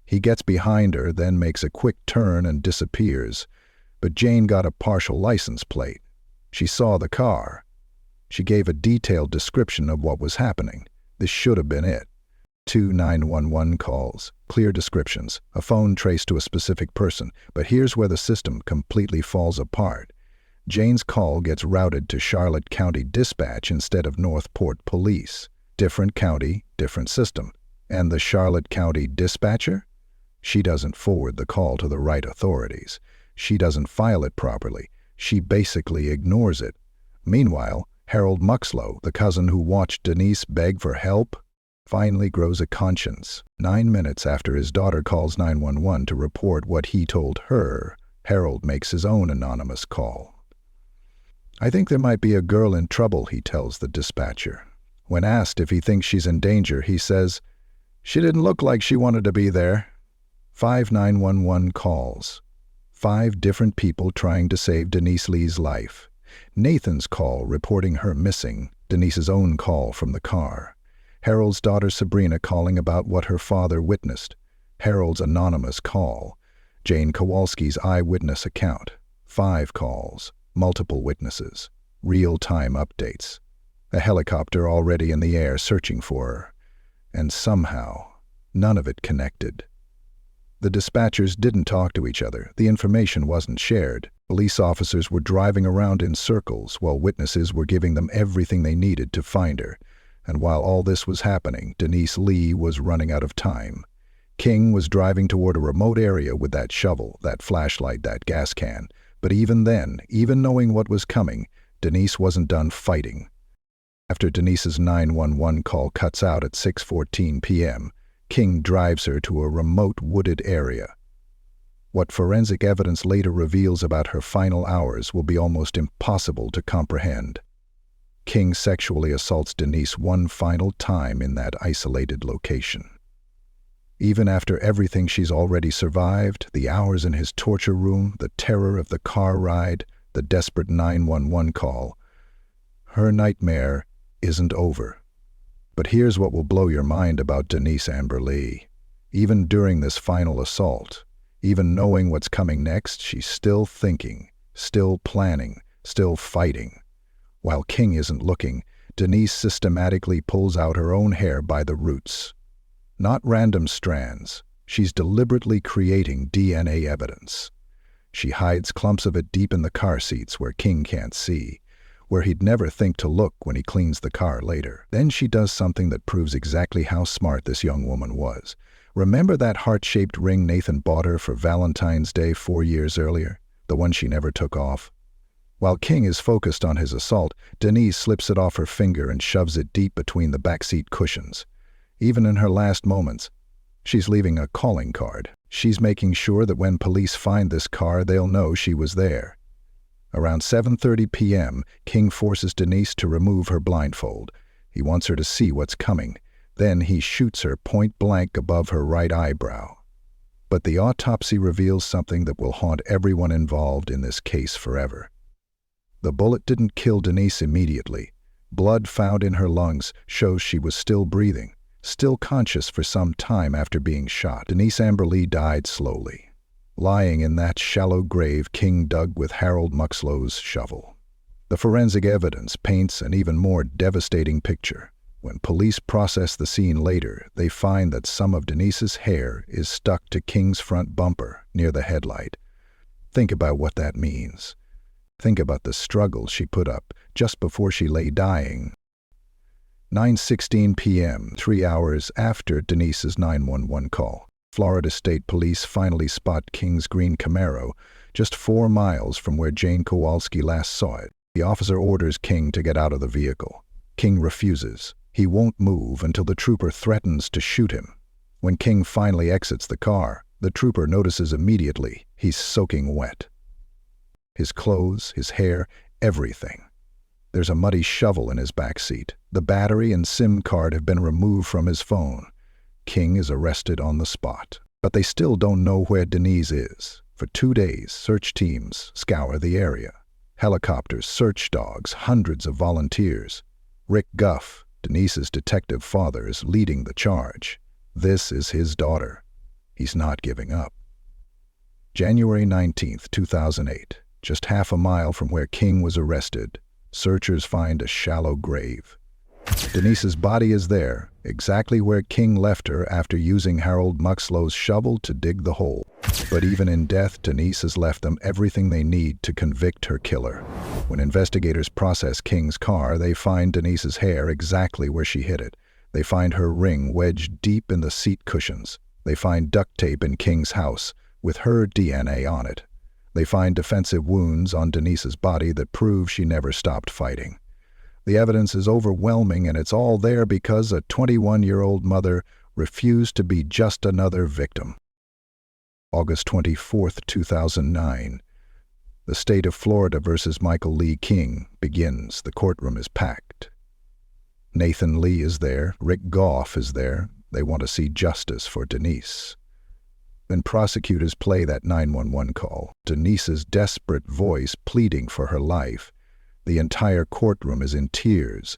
He gets behind her, then makes a quick turn and disappears. But Jane got a partial license plate. She saw the car. She gave a detailed description of what was happening. This should have been it. 2 911 calls, clear descriptions, a phone traced to a specific person. But here's where the system completely falls apart. Jane's call gets routed to Charlotte County Dispatch instead of Northport Police. Different county, different system. And the Charlotte County Dispatcher? She doesn't forward the call to the right authorities. She doesn't file it properly. She basically ignores it. Meanwhile, Harold Muxlow, the cousin who watched Denise beg for help, finally grows a conscience. 9 minutes after his daughter calls 911 to report what he told her, Harold makes his own anonymous call. "I think there might be a girl in trouble," he tells the dispatcher. When asked if he thinks she's in danger, he says, "She didn't look like she wanted to be there." 5 911 calls. 5 different people trying to save Denise Lee's life. Nathan's call reporting her missing, Denise's own call from the car. Harold's daughter Sabrina calling about what her father witnessed. Harold's anonymous call. Jane Kowalski's eyewitness account. 5 calls, multiple witnesses. real-time updates. A helicopter already in the air searching for her. And somehow, none of it connected. The dispatchers didn't talk to each other. The information wasn't shared. Police officers were driving around in circles while witnesses were giving them everything they needed to find her. And while all this was happening, Denise Lee was running out of time. King was driving toward a remote area with that shovel, that flashlight, that gas can. But even then, even knowing what was coming, Denise wasn't done fighting. After Denise's 911 call cuts out at 6:14 p.m., King drives her to a remote wooded area. What forensic evidence later reveals about her final hours will be almost impossible to comprehend. King sexually assaults Denise one final time in that isolated location. Even after everything she's already survived, the hours in his torture room, the terror of the car ride, the desperate 911 call, her nightmare isn't over. But here's what will blow your mind about Denise Amber Lee. Even during this final assault, even knowing what's coming next, she's still thinking, still planning, still fighting. While King isn't looking, Denise systematically pulls out her own hair by the roots. Not random strands. She's deliberately creating DNA evidence. She hides clumps of it deep in the car seats where King can't see, where he'd never think to look when he cleans the car later. Then she does something that proves exactly how smart this young woman was. Remember that heart-shaped ring Nathan bought her for Valentine's Day 4 years earlier? The one she never took off? While King is focused on his assault, Denise slips it off her finger and shoves it deep between the backseat cushions. Even in her last moments, she's leaving a calling card. She's making sure that when police find this car, they'll know she was there. Around 7:30 p.m., King forces Denise to remove her blindfold. He wants her to see what's coming. Then he shoots her point blank above her right eyebrow. But the autopsy reveals something that will haunt everyone involved in this case forever. The bullet didn't kill Denise immediately. Blood found in her lungs shows she was still breathing, still conscious for some time after being shot. Denise Amber Lee died slowly, lying in that shallow grave King dug with Harold Muxlow's shovel. The forensic evidence paints an even more devastating picture. When police process the scene later, they find that some of Denise's hair is stuck to King's front bumper near the headlight. Think about what that means. Think about the struggle she put up just before she lay dying. 9:16 p.m., 3 hours after Denise's 911 call, Florida State Police finally spot King's green Camaro just 4 miles from where Jane Kowalski last saw it. The officer orders King to get out of the vehicle. King refuses. He won't move until the trooper threatens to shoot him. When King finally exits the car, the trooper notices immediately he's soaking wet. His clothes, his hair, everything. There's a muddy shovel in his back seat. The battery and SIM card have been removed from his phone. King is arrested on the spot. But they still don't know where Denise is. For 2 days, search teams scour the area. Helicopters, search dogs, hundreds of volunteers. Rick Guff, Denise's detective father, is leading the charge. This is his daughter. He's not giving up. January 19th, 2008, just half a mile from where King was arrested, searchers find a shallow grave. Denise's body is there, exactly where King left her after using Harold Muxlow's shovel to dig the hole. But even in death, Denise has left them everything they need to convict her killer. When investigators process King's car, they find Denise's hair exactly where she hid it. They find her ring wedged deep in the seat cushions. They find duct tape in King's house with her DNA on it. They find defensive wounds on Denise's body that prove she never stopped fighting. The evidence is overwhelming, and it's all there because a 21-year-old mother refused to be just another victim. August 24th, 2009. The state of Florida versus Michael Lee King begins. The courtroom is packed. Nathan Lee is there. Rick Goff is there. They want to see justice for Denise. When prosecutors play that 911 call, Denise's desperate voice pleading for her life, the entire courtroom is in tears.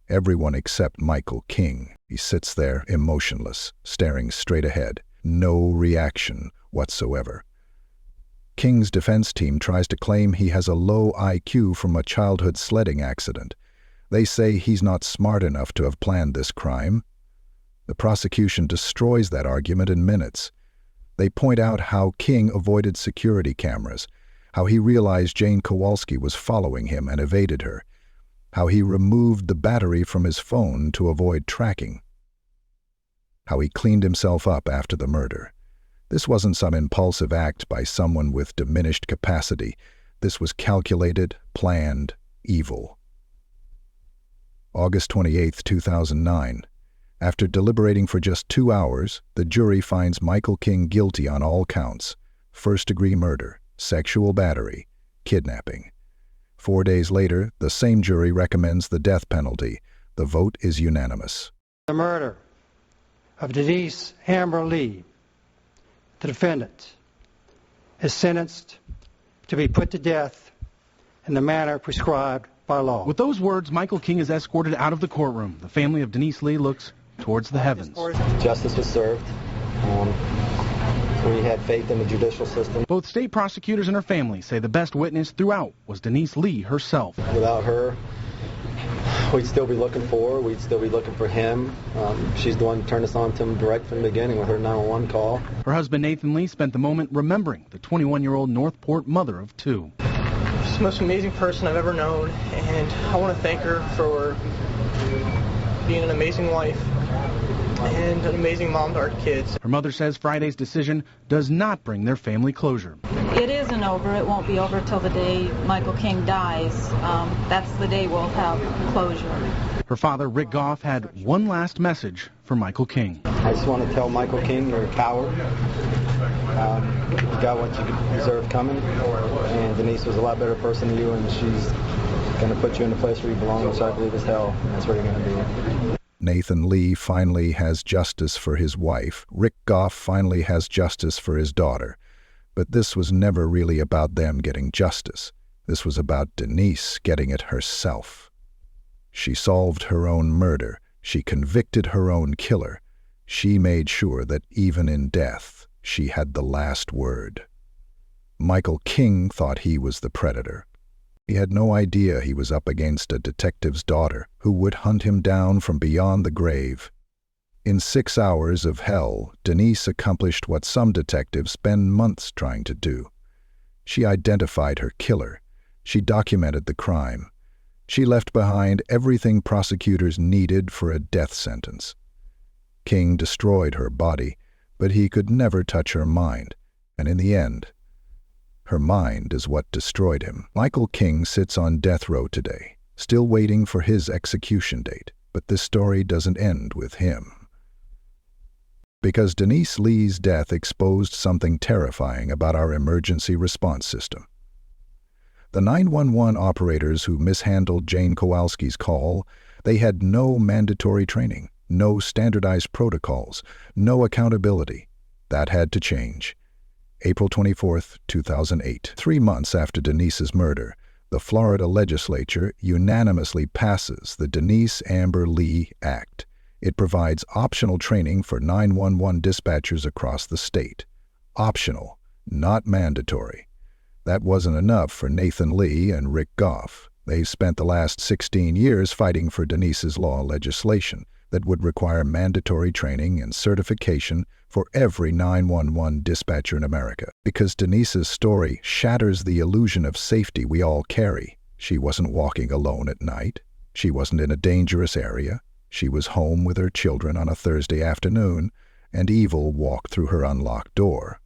Everyone except Michael King. He sits there emotionless, staring straight ahead. No reaction whatsoever. King's defense team tries to claim he has a low IQ from a childhood sledding accident. They say he's not smart enough to have planned this crime. The prosecution destroys that argument in minutes. They point out how King avoided security cameras, how he realized Jane Kowalski was following him and evaded her, how he removed the battery from his phone to avoid tracking, how he cleaned himself up after the murder. This wasn't some impulsive act by someone with diminished capacity. This was calculated, planned, evil. August 28, 2009. After deliberating for just 2 hours, the jury finds Michael King guilty on all counts: first-degree murder, sexual battery, kidnapping. 4 days later, the same jury recommends the death penalty. The vote is unanimous. The murder of Denise Amber Lee, the defendant, is sentenced to be put to death in the manner prescribed by law. With those words, Michael King is escorted out of the courtroom. The family of Denise Lee looks towards the heavens. Justice was served. We had faith in the judicial system. Both state prosecutors and her family say the best witness throughout was Denise Lee herself. Without her, we'd still be looking for her. We'd still be looking for him. She's the one who turned us on to him direct from the beginning with her 911 call. Her husband, Nathan Lee, spent the moment remembering the 21-year-old Northport mother of 2. She's the most amazing person I've ever known, and I want to thank her for being an amazing wife and an amazing mom to our kids. Her mother says Friday's decision does not bring their family closure. It isn't over. It won't be over till the day Michael King dies. That's the day we'll have closure. Her father, Rick Goff, had one last message for Michael King. I just want to tell Michael King, you're a coward. You got what you deserve coming, and Denise was a lot better person than you, and she's going to put you in the place where you belong, which I believe is hell. And that's where you're going to be. Nathan Lee finally has justice for his wife. Rick Goff finally has justice for his daughter. But this was never really about them getting justice. This was about Denise getting it herself. She solved her own murder. She convicted her own killer. She made sure that even in death, she had the last word. Michael King thought he was the predator. He had no idea he was up against a detective's daughter who would hunt him down from beyond the grave. In 6 hours of hell, Denise accomplished what some detectives spend months trying to do. She identified her killer. She documented the crime. She left behind everything prosecutors needed for a death sentence. King destroyed her body, but he could never touch her mind, and in the end, her mind is what destroyed him. Michael King sits on death row today, still waiting for his execution date, but this story doesn't end with him. Because Denise Lee's death exposed something terrifying about our emergency response system. The 911 operators who mishandled Jane Kowalski's call, they had no mandatory training, no standardized protocols, no accountability. That had to change. April 24, 2008. 3 months after Denise's murder, the Florida legislature unanimously passes the Denise Amber Lee Act. It provides optional training for 911 dispatchers across the state. Optional, not mandatory. That wasn't enough for Nathan Lee and Rick Goff. They've spent the last 16 years fighting for Denise's law legislation that would require mandatory training and certification for every 911 dispatcher in America. Because Denise's story shatters the illusion of safety we all carry. She wasn't walking alone at night. She wasn't in a dangerous area. She was home with her children on a Thursday afternoon, and evil walked through her unlocked door.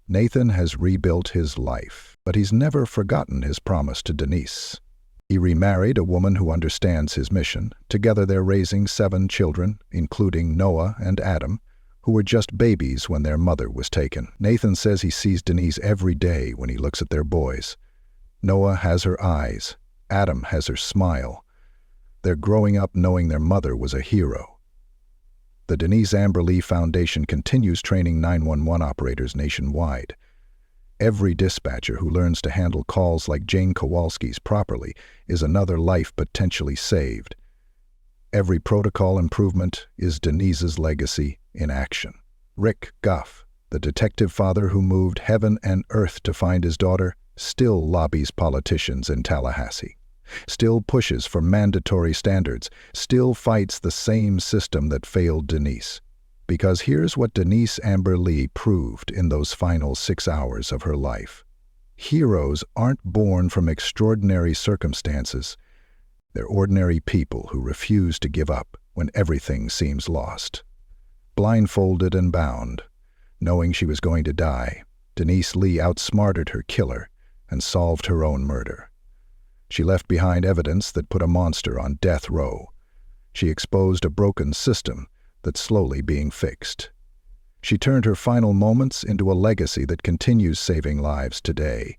Nathan has rebuilt his life, but he's never forgotten his promise to Denise. He remarried a woman who understands his mission. Together they're raising 7 children, including Noah and Adam, who were just babies when their mother was taken. Nathan says he sees Denise every day when he looks at their boys. Noah has her eyes. Adam has her smile. They're growing up knowing their mother was a hero. The Denise Amber Lee Foundation continues training 911 operators nationwide. Every dispatcher who learns to handle calls like Jane Kowalski's properly is another life potentially saved. Every protocol improvement is Denise's legacy in action. Rick Goff, The detective father who moved heaven and earth to find his daughter still lobbies politicians in Tallahassee, still pushes for mandatory standards, still fights the same system that failed Denise. Because here's what Denise Amber Lee proved in those final 6 hours of her life. Heroes aren't born from extraordinary circumstances. They're ordinary people who refuse to give up when everything seems lost. Blindfolded and bound, knowing she was going to die, Denise Lee outsmarted her killer and solved her own murder. She left behind evidence that put a monster on death row. She exposed a broken system that's slowly being fixed. She turned her final moments into a legacy that continues saving lives today.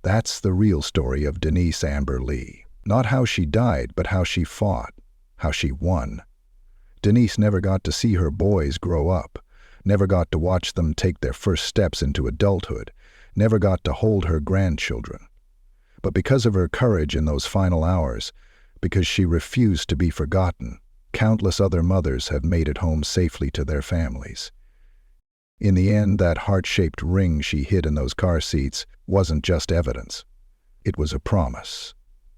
That's the real story of Denise Amber Lee. Not how she died, but how she fought, how she won. Denise never got to see her boys grow up, never got to watch them take their first steps into adulthood, never got to hold her grandchildren. But because of her courage in those final hours, because she refused to be forgotten, countless other mothers have made it home safely to their families. In the end, that heart-shaped ring she hid in those car seats wasn't just evidence. It was a promise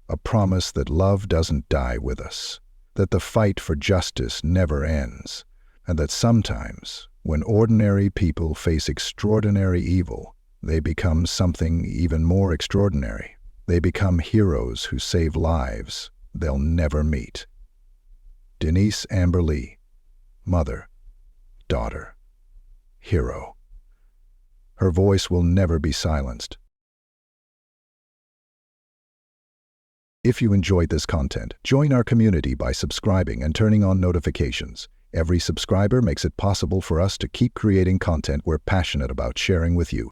that love doesn't die with us, that the fight for justice never ends, and that sometimes, when ordinary people face extraordinary evil, they become something even more extraordinary. They become heroes who save lives they'll never meet. Denise Amber Lee, mother, daughter, hero. Her voice will never be silenced. If you enjoyed this content, join our community by subscribing and turning on notifications. Every subscriber makes it possible for us to keep creating content we're passionate about sharing with you.